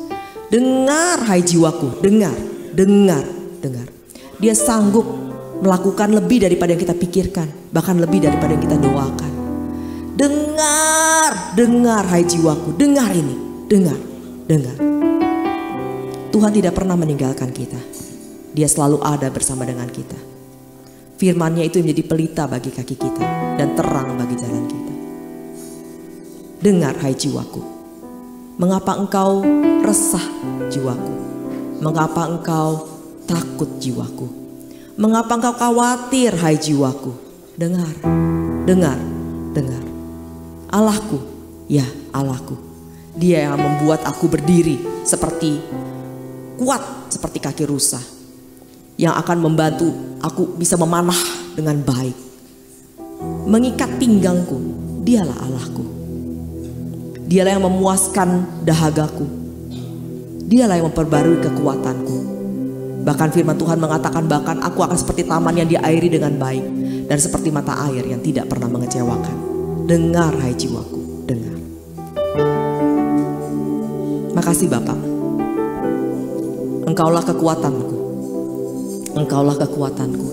Dengar hai jiwaku, dengar. Dia sanggup melakukan lebih daripada yang kita pikirkan, bahkan lebih daripada yang kita doakan. Dengar hai jiwaku, dengar ini, dengar. Tuhan tidak pernah meninggalkan kita. Dia selalu ada bersama dengan kita. Firman-Nya itu menjadi pelita bagi kaki kita dan terang bagi jalan kita. Dengar hai jiwaku. Mengapa engkau resah jiwaku? Mengapa engkau takut jiwaku? Mengapa engkau khawatir hai jiwaku? Dengar. Allahku, ya Allahku. Dia yang membuat aku berdiri kuat seperti kaki rusa. Yang akan membantu aku bisa memanah dengan baik. Mengikat pinggangku, dialah Allahku. Dialah yang memuaskan dahagaku. Dialah yang memperbarui kekuatanku. Bahkan firman Tuhan mengatakan bahkan aku akan seperti taman yang diairi dengan baik. Dan seperti mata air yang tidak pernah mengecewakan. Dengar hai jiwaku, dengar. Makasih Bapak. Engkaulah kekuatanku. Engkaulah kekuatanku.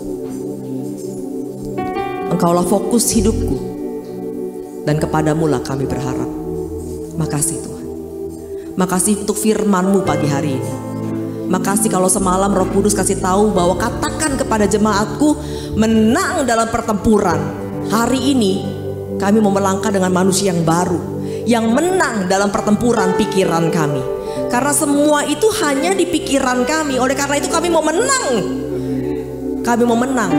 Engkaulah fokus hidupku. Dan kepadamulah kami berharap. Makasih Tuhan. Makasih untuk firman-Mu pagi hari ini. Makasih kalau semalam Roh Kudus kasih tahu bahwa katakan kepada jemaatku menang dalam pertempuran. Hari ini kami mau melangkah dengan manusia yang baru. Yang menang dalam pertempuran pikiran kami. Karena semua itu hanya di pikiran kami. Oleh karena itu kami mau menang. Kami mau menang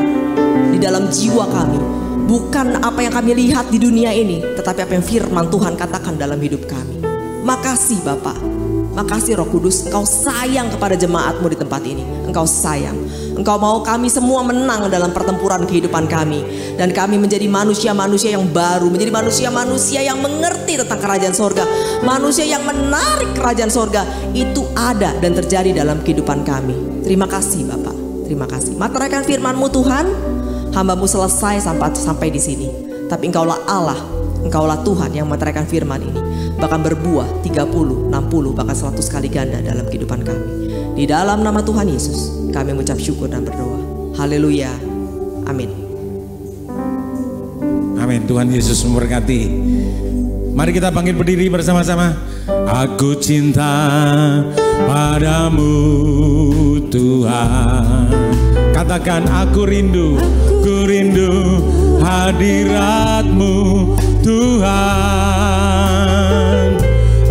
di dalam jiwa kami. Bukan apa yang kami lihat di dunia ini, tetapi apa yang firman Tuhan katakan dalam hidup kami. Makasih Bapak. Makasih Roh Kudus. Engkau sayang kepada jemaat-Mu di tempat ini. Engkau sayang. Engkau mau kami semua menang dalam pertempuran kehidupan kami. Dan kami menjadi manusia-manusia yang baru. Menjadi manusia-manusia yang mengerti tentang kerajaan sorga. Manusia yang menarik kerajaan sorga. Itu ada dan terjadi dalam kehidupan kami. Terima kasih Bapak. Terima kasih. Materaikan firman-Mu Tuhan. Hamba-Mu selesai sampai di sini. Tapi Engkaulah Allah. Engkaulah Tuhan yang meteraikan firman ini. Bahkan berbuah 30, 60, bahkan 100 kali ganda dalam kehidupan kami. Di dalam nama Tuhan Yesus kami mengucap syukur dan berdoa. Haleluya. Amin. Amin. Tuhan Yesus memberkati. Mari kita bangkit berdiri bersama-sama. Aku cinta padamu Tuhan. Katakan aku rindu hadirat-Mu Tuhan.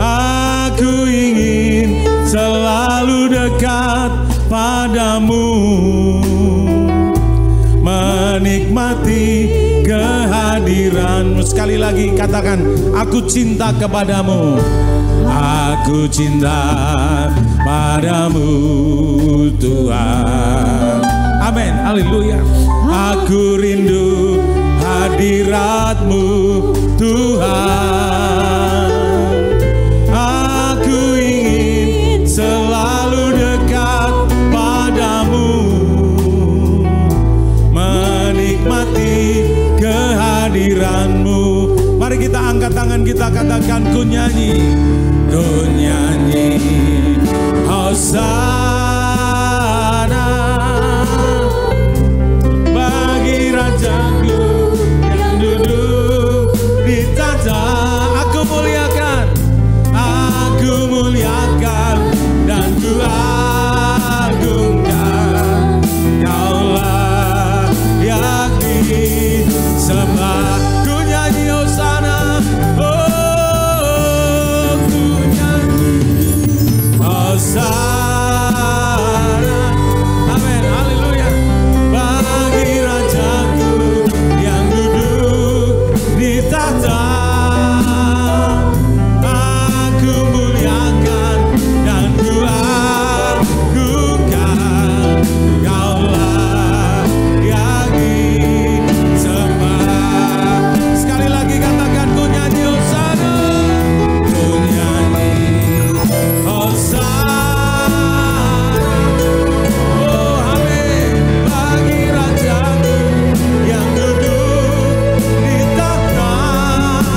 Aku ingin selalu dekat padamu, menikmati kehadiran-Mu. Sekali lagi katakan, aku cinta kepadamu. Aku cinta padamu Tuhan. Amin, haleluya. Aku rindu hadirat-Mu Tuhan. Aku ingin selalu dekat padamu, menikmati kehadiran-Mu. Mari kita angkat tangan kita, katakan ku nyanyi Hosana bagi Rajaku yang duduk di tahta. Aku muliakan dan ku agungkan. Kaulah yang disembah. Ku nyanyi Hosana. Amin, haleluya. Bagi Rajaku yang duduk di tahta, aku muliakan dan ku agungkan. Kaulah yang disembah. Sekali lagi katakan, ku nyanyi Hosana. Ku nyanyi Hosana. Aku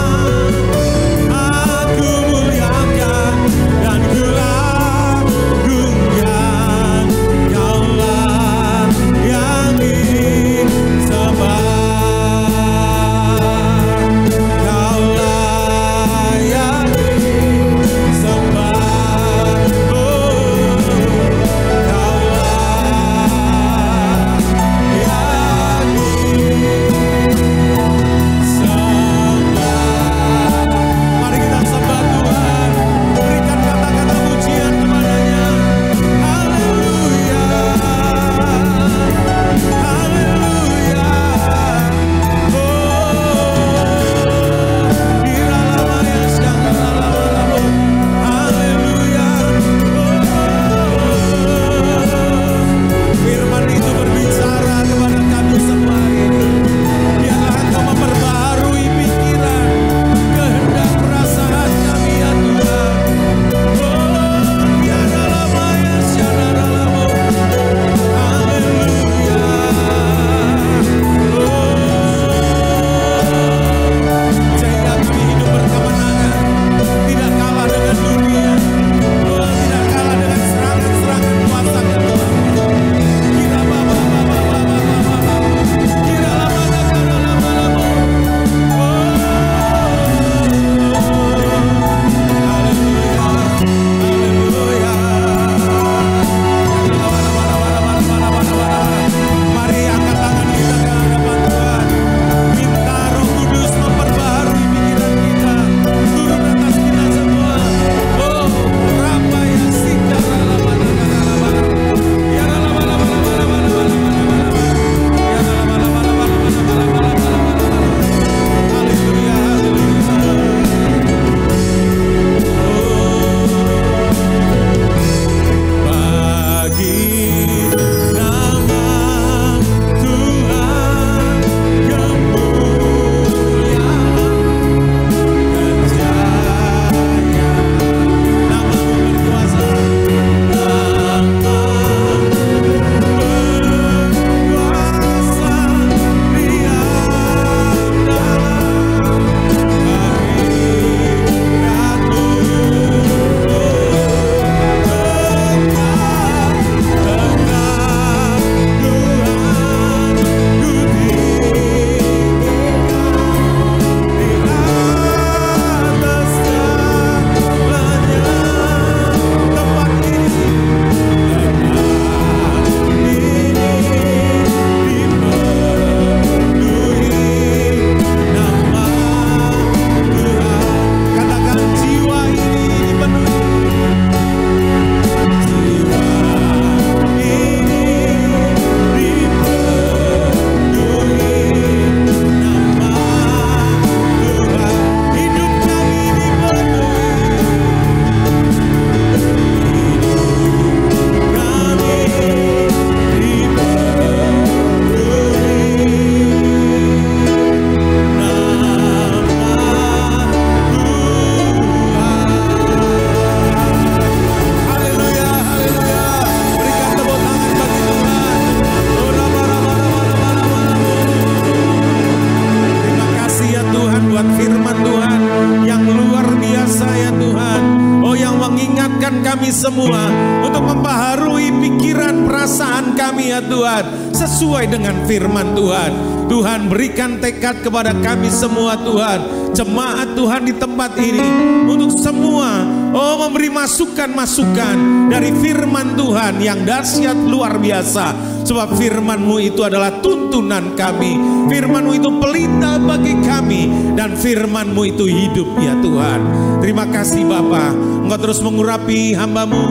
buat firman Tuhan yang luar biasa ya Tuhan. Oh, yang mengingatkan kami semua untuk membaharui pikiran perasaan kami ya Tuhan, sesuai dengan firman Tuhan. Tuhan, berikan tekad kepada kami semua Tuhan, jemaat Tuhan di tempat ini, untuk semua memberi masukan-masukan dari firman Tuhan yang dahsyat luar biasa. Sebab firman-Mu itu adalah tuntunan kami, firman-Mu itu pelita bagi kami, dan firman-Mu itu hidup ya Tuhan. Terima kasih Bapa, Engkau terus mengurapi hamba-Mu,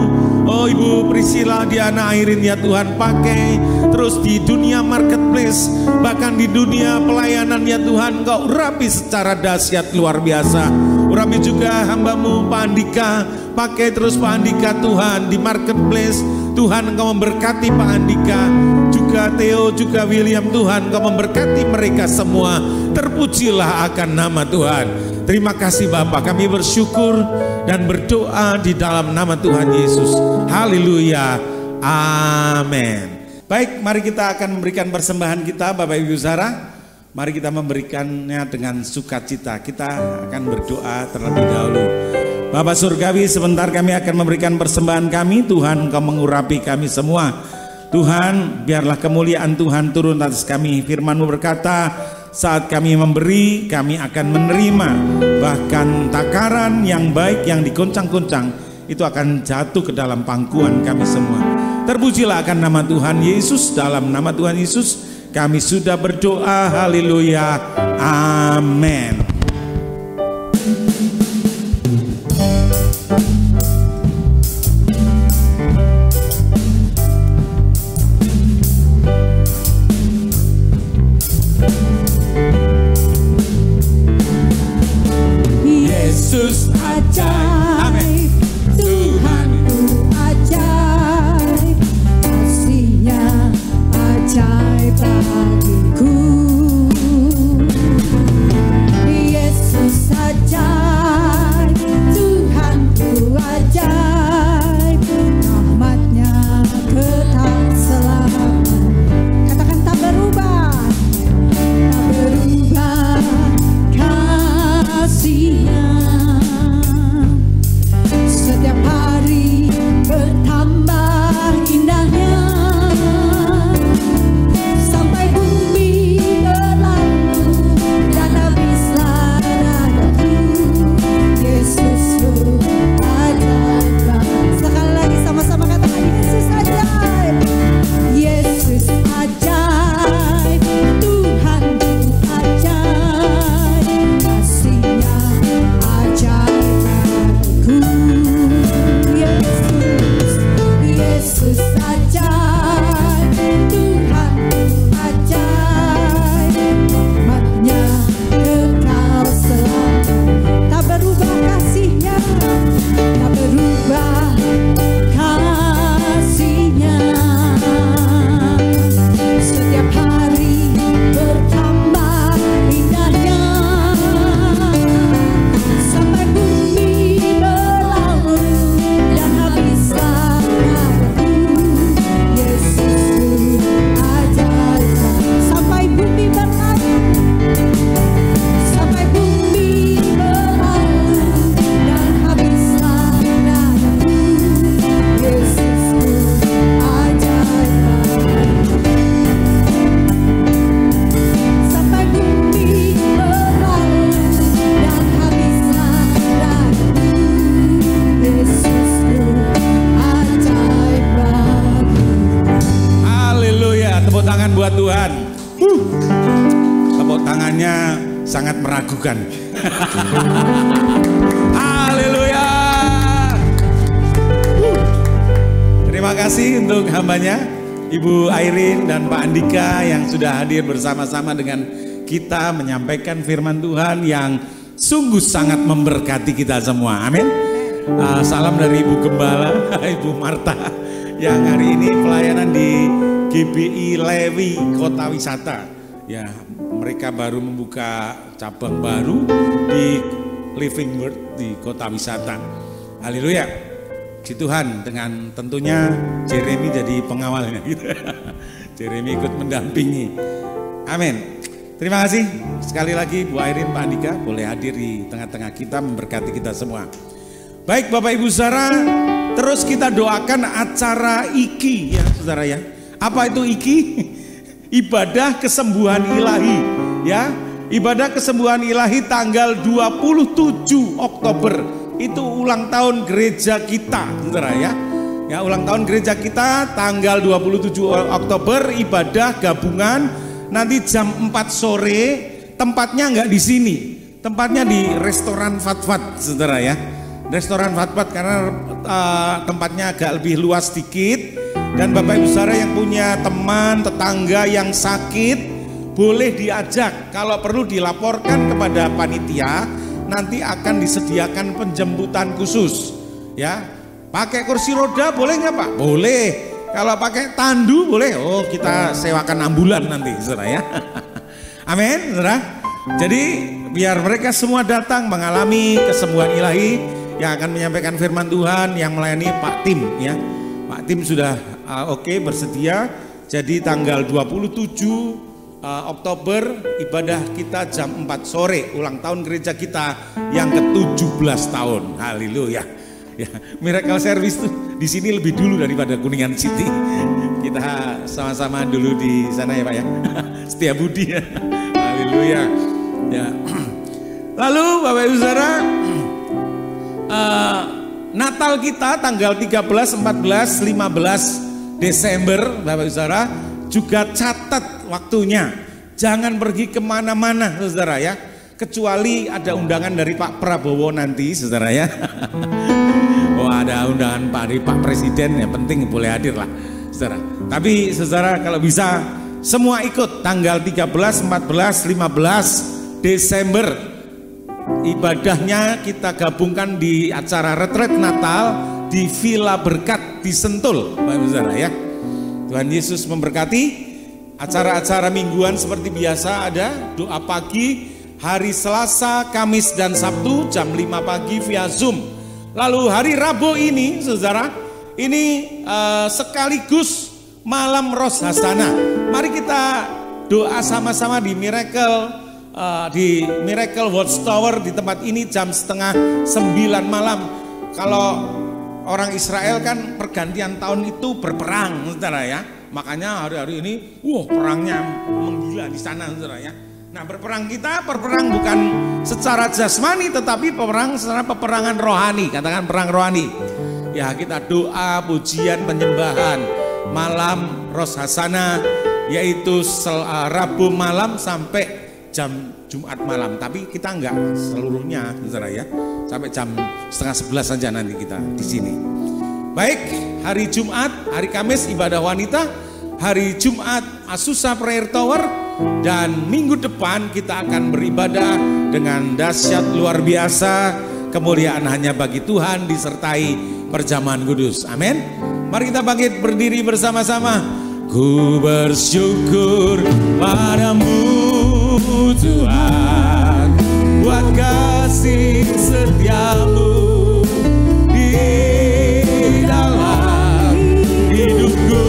Ibu Priscilla, Diana, Airin ya Tuhan. Pakai terus di dunia marketplace, bahkan di dunia pelayanan ya Tuhan. Engkau urapi secara dahsyat luar biasa. Urapi juga hamba-Mu Pak Andika, pakai terus Pak Andika Tuhan di marketplace. Tuhan, Engkau memberkati Pak Andika, juga Theo, juga William. Tuhan, Engkau memberkati mereka semua. Terpujilah akan nama Tuhan. Terima kasih Bapak, kami bersyukur dan berdoa di dalam nama Tuhan Yesus. Haleluya, amin. Baik, mari kita akan memberikan persembahan kita Bapak Ibu Saudara. Mari kita memberikannya dengan sukacita. Kita akan berdoa terlebih dahulu. Bapak Surgawi, sebentar kami akan memberikan persembahan kami. Tuhan, Engkau mengurapi kami semua. Tuhan, biarlah kemuliaan Tuhan turun atas kami. Firman-Mu berkata, saat kami memberi, kami akan menerima. Bahkan takaran yang baik yang dikuncang-kuncang, itu akan jatuh ke dalam pangkuan kami semua. Terpujilah akan nama Tuhan Yesus. Dalam nama Tuhan Yesus kami sudah berdoa. Haleluya, amin. Yesus ajaib, Tuhanku ajaib, kasih-Nya ajaib bagiku. Yesus ajaib, Tuhanku ajaib, rahmat-Nya kekal selamanya. Katakan tak berubah, tak berubah kasih-Nya. Setiap hari bertambah indahnya, sampai bumi berlalu dan habislah ragaku. Yesusku ajaib. Sekali lagi sama-sama katakan Yesus ajaib. Yesus ajaib, Tuhanku ajaib, kasih-Nya ajaib bagiku. Yesus ajaib, Tuhanku ajaib, rahmat-Nya kekal selamanya. Tak berubah kasih-Nya, tak berubah kasih-Nya. Setiap hari bertambah indahnya, sampai bumi berlalu dan habislah ragaku. Yesusku ajaib. Sampai bumi berlalu, sampai bumi berlalu dan habislah ragaku. Yesusku ajaib. Sampai bumi berlalu dan habislah ragaku. Yesusku ajaib bagiku. Haleluya, tepuk tangan buat Tuhan. Tepuk tangannya sangat meragukan. Haleluya. Terima kasih untuk hambanya Ibu Airin dan Pak Andika yang sudah hadir bersama-sama dengan kita menyampaikan firman Tuhan yang sungguh sangat memberkati kita semua. Amin. Salam dari Ibu Gembala, Ibu Marta yang hari ini pelayanan di GBI Lewi Kota Wisata. Ya, mereka baru membuka cabang baru di Living Word di Kota Wisata. Haleluya. Puji Tuhan, dengan tentunya Jeremy jadi pengawalnya gitu. Jeremy ikut mendampingi. Amin. Terima kasih sekali lagi Bu Airin, Pak Andika boleh hadir di tengah-tengah kita memberkati kita semua. Baik Bapak Ibu Saudara, terus kita doakan acara IKI ya Saudara ya. Apa itu IKI? Ibadah kesembuhan ilahi ya. Ibadah kesembuhan ilahi tanggal 27 Oktober. Itu ulang tahun gereja kita Saudara ya. Ya, ulang tahun gereja kita tanggal 27 Oktober, ibadah gabungan nanti jam 4 sore. Tempatnya nggak di sini, tempatnya di restoran Fatfat Saudara ya. Restoran Fatfat karena tempatnya agak lebih luas sedikit. Dan Bapak Ibu Saudara yang punya teman, tetangga yang sakit boleh diajak. Kalau perlu dilaporkan kepada panitia, nanti akan disediakan penjemputan khusus ya. Pakai kursi roda boleh nggak Pak? Boleh. Kalau pakai tandu boleh. Oh kita sewakan ambulan nanti Saudara ya. Amin Saudara. Jadi biar mereka semua datang mengalami kesembuhan ilahi yang akan menyampaikan firman Tuhan, yang melayani Pak Tim ya. Pak Tim sudah oke, bersedia. Jadi tanggal 27 Oktober ibadah kita jam 4 sore, ulang tahun gereja kita yang ke-17 tahun. Haleluya. Ya, Miracle Service tuh di sini lebih dulu daripada Kuningan City. Kita sama-sama dulu di sana ya Pak ya. Setia Budi ya. Haleluya. Ya. Lalu Bapak Ibu Saudara, Natal kita tanggal 13, 14, 15 Desember Bapak Ibu Saudara, juga catat waktunya. Jangan pergi kemana-mana Saudara ya, kecuali ada undangan dari Pak Prabowo nanti Saudara ya. Oh ada undangan dari Pak Presiden ya, penting boleh hadir lah Saudara. Tapi Saudara kalau bisa semua ikut tanggal 13, 14, 15 Desember. Ibadahnya kita gabungkan di acara retret Natal di Villa Berkat di Sentul Bapak Ibu Saudara ya. Tuhan Yesus memberkati. Acara-acara mingguan seperti biasa ada doa pagi hari Selasa, Kamis dan Sabtu jam 5 pagi via Zoom. Lalu hari Rabu ini Saudara, ini sekaligus malam Rosh Hashanah. Mari kita doa sama-sama di Miracle Watchtower di tempat ini jam 8:30 malam. Kalau orang Israel kan pergantian tahun itu berperang Saudara ya. Makanya hari-hari ini perangnya menggila di sana Saudara ya. Nah berperang kita, berperang bukan secara jasmani tetapi perang secara peperangan rohani. Katakan perang rohani. Ya kita doa, pujian, penyembahan malam Rosh Hashanah, yaitu Rabu malam sampai jam Jumat malam. Tapi kita enggak seluruhnya Saudara ya. Sampai jam 10:30 saja nanti kita di sini. Baik, hari Jumat, hari Kamis ibadah wanita, hari Jumat Azusa Prayer Tower, dan minggu depan kita akan beribadah dengan dahsyat luar biasa. Kemuliaan hanya bagi Tuhan disertai perjamuan kudus. Amin. Mari kita bangkit berdiri bersama-sama. Ku bersyukur padamu Tuhan, buat kasih setiamu di dalam hidupku.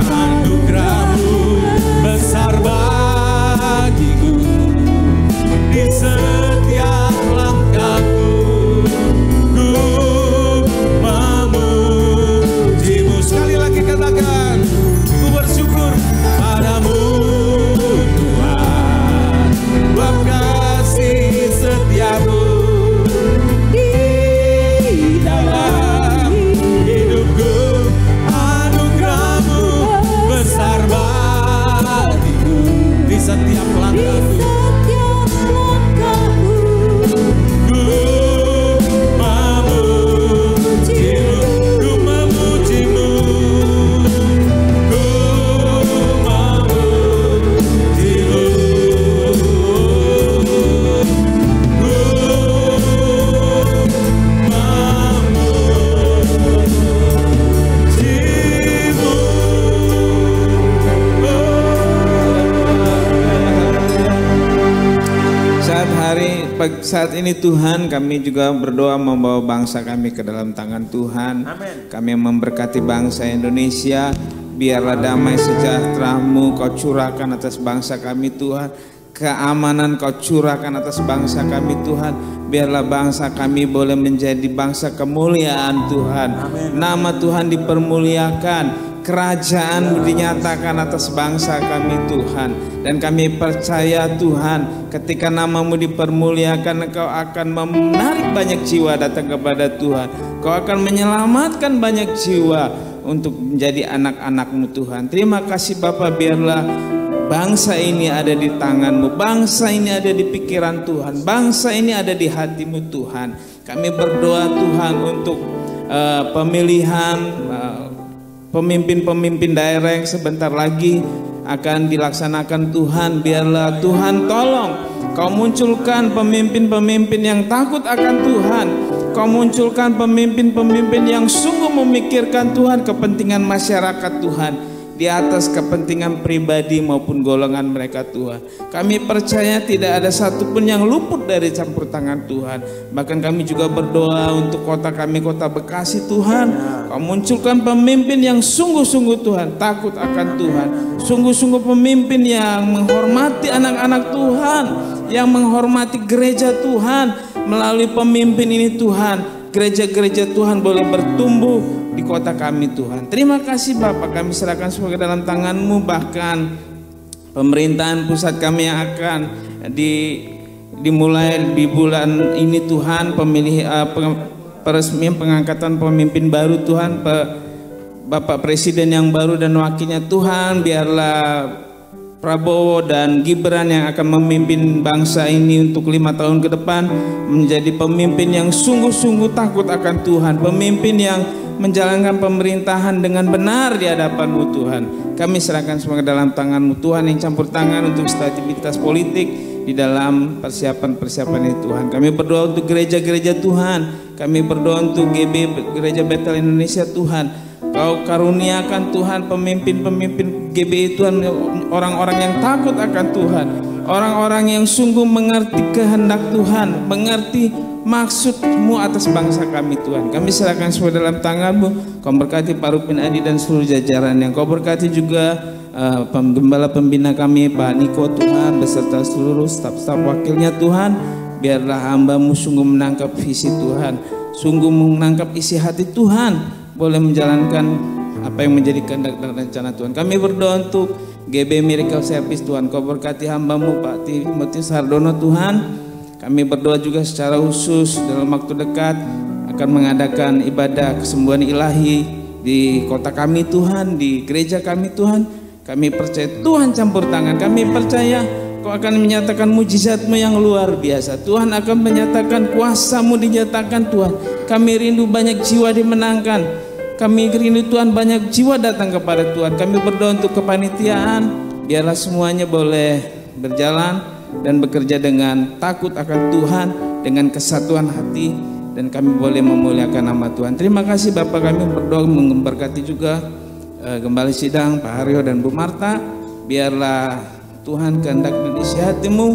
Anugerahmu besar bagiku, di setiap langkahku ku memujimu. Sekali lagi katakan, ku bersyukur padamu Tuhan, buat kasih setiamu di dalam hidupku. Anugerahmu besar bagiku, di setiap langkahku ku memujimu, ku memujimu, Saat ini Tuhan, kami juga berdoa membawa bangsa kami ke dalam tangan Tuhan. Amin. Kami memberkati bangsa Indonesia. Biarlah damai sejahtera-Mu Kau curahkan atas bangsa kami Tuhan. keamanan Kau curahkan atas bangsa kami Tuhan. Biarlah bangsa kami boleh menjadi bangsa kemuliaan Tuhan. Nama Tuhan dipermuliakan, kerajaan dinyatakan atas bangsa kami Tuhan. Dan kami percaya Tuhan, ketika namamu dipermuliakan, Engkau akan menarik banyak jiwa datang kepada Tuhan. Kau akan menyelamatkan banyak jiwa untuk menjadi anak-anak-Mu Tuhan. Terima kasih Bapa, biarlah bangsa ini ada di tangan-Mu, bangsa ini ada di pikiran Tuhan, bangsa ini ada di hati-Mu Tuhan. Kami berdoa Tuhan untuk pemilihan pemimpin-pemimpin daerah yang sebentar lagi akan dilaksanakan Tuhan. Biarlah Tuhan tolong Kau munculkan pemimpin-pemimpin yang takut akan Tuhan. Kau munculkan pemimpin-pemimpin yang sungguh memikirkan Tuhan, kepentingan masyarakat Tuhan, di atas kepentingan pribadi maupun golongan mereka Tuhan. Kami percaya tidak ada satupun yang luput dari campur tangan Tuhan. Bahkan kami juga berdoa untuk kota kami, kota Bekasi Tuhan. Kau munculkan pemimpin yang sungguh-sungguh Tuhan takut akan Tuhan, sungguh-sungguh pemimpin yang menghormati anak-anak Tuhan, yang menghormati gereja Tuhan. Melalui pemimpin ini Tuhan, gereja-gereja Tuhan boleh bertumbuh di kota kami Tuhan. Terima kasih Bapak, kami serahkan semua ke dalam tangan-Mu. Bahkan pemerintahan pusat kami yang akan dimulai di bulan ini Tuhan, peresmian pengangkatan pemimpin baru Tuhan, Bapak Presiden yang baru dan wakilnya Tuhan. Biarlah Prabowo dan Gibran yang akan memimpin bangsa ini untuk 5 tahun ke depan menjadi pemimpin yang sungguh-sungguh takut akan Tuhan, pemimpin yang menjalankan pemerintahan dengan benar di hadapan-Mu Tuhan. Kami serahkan semua ke dalam tangan-Mu Tuhan, yang campur tangan untuk stabilitas politik di dalam persiapan-persiapan ini Tuhan. Kami berdoa untuk gereja-gereja Tuhan, kami berdoa untuk GB Gereja Betel Indonesia Tuhan. Kau karuniakan Tuhan pemimpin-pemimpin GBI Tuhan, orang-orang yang takut akan Tuhan, orang-orang yang sungguh mengerti kehendak Tuhan, mengerti maksud-Mu atas bangsa kami Tuhan. Kami serahkan semua dalam tangan-Mu. Kau berkati Pak Rupin Adi dan seluruh jajaran yang Kau berkati juga Gembala pembina kami Pak Niko Tuhan, beserta seluruh staf-staf wakilnya Tuhan. Biarlah hamba-Mu sungguh menangkap visi Tuhan, sungguh menangkap isi hati Tuhan, boleh menjalankan apa yang menjadi kehendak dan rencana Tuhan. Kami berdoa untuk GB Miracle Service Tuhan. Kau berkati hamba-Mu Pak Timotius Hardono Tuhan. Kami berdoa juga secara khusus dalam waktu dekat akan mengadakan ibadah kesembuhan ilahi di kota kami Tuhan, di gereja kami Tuhan. Kami percaya Tuhan campur tangan. Kami percaya Kau akan menyatakan mujizat-Mu yang luar biasa. Tuhan akan menyatakan kuasa-Mu dinyatakan Tuhan. Kami rindu banyak jiwa dimenangkan. Kami rindu Tuhan banyak jiwa datang kepada Tuhan. Kami berdoa untuk kepanitiaan, biarlah semuanya boleh berjalan dan bekerja dengan takut akan Tuhan, dengan kesatuan hati, dan kami boleh memuliakan nama Tuhan. Terima kasih Bapak, kami berdoa memberkati juga Gembala Sidang Pak Haryo dan Bu Marta. Biarlah Tuhan kehendak dan isi hati-Mu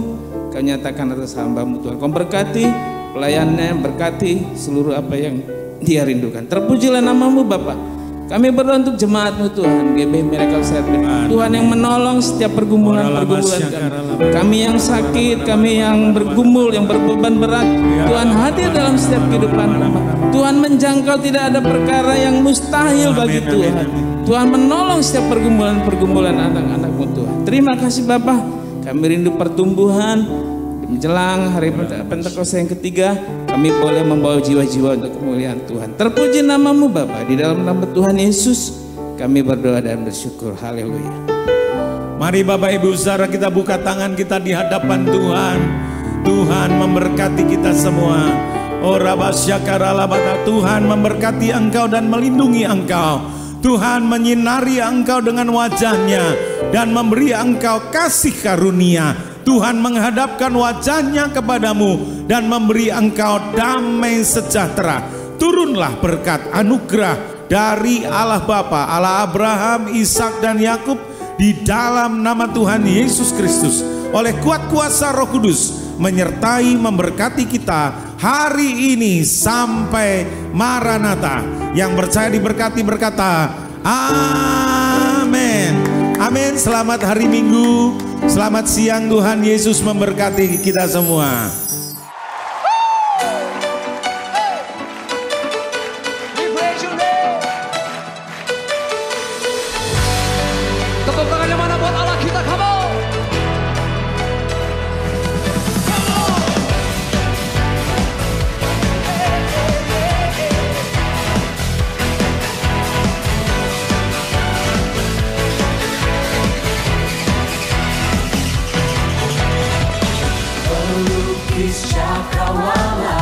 Kau nyatakan atas hamba-Mu Tuhan. Kau berkati pelayannya, berkati seluruh apa yang dia rindukan. Terpujilah nama-Mu Bapak. Kami berdoa untuk jemaat-Mu Tuhan, GB Miracle Service, Tuhan yang menolong setiap pergumulan-pergumulan kami. Kami yang sakit, kami yang bergumul, yang berbeban berat, Tuhan hadir dalam setiap kehidupan kami. Tuhan menjangkau, tidak ada perkara yang mustahil bagi Tuhan. Tuhan menolong setiap pergumulan-pergumulan anak-anak-Mu Tuhan. Terima kasih Bapak. Kami rindu pertumbuhan. Menjelang hari Pentakosta yang ketiga, kami boleh membawa jiwa-jiwa untuk kemuliaan Tuhan. Terpuji nama-Mu Bapa, di dalam nama Tuhan Yesus kami berdoa dan bersyukur. Haleluya. Mari Bapak Ibu Saudara, kita buka tangan kita di hadapan Tuhan. Tuhan memberkati kita semua. Tuhan memberkati engkau dan melindungi engkau. Tuhan menyinari engkau dengan wajahnya dan memberi engkau kasih karunia. Tuhan menghadapkan wajahnya kepadamu dan memberi engkau damai sejahtera. Turunlah berkat anugerah dari Allah Bapa, Allah Abraham, Ishak dan Yakub, di dalam nama Tuhan Yesus Kristus, oleh kuat kuasa Roh Kudus, menyertai memberkati kita hari ini sampai Maranatha. Yang percaya diberkati berkata amin. Amin. Selamat hari Minggu. Selamat siang, Tuhan Yesus memberkati kita semua. Tepuk tangannya mana buat Allah kita, come on. Pelukis cakrawala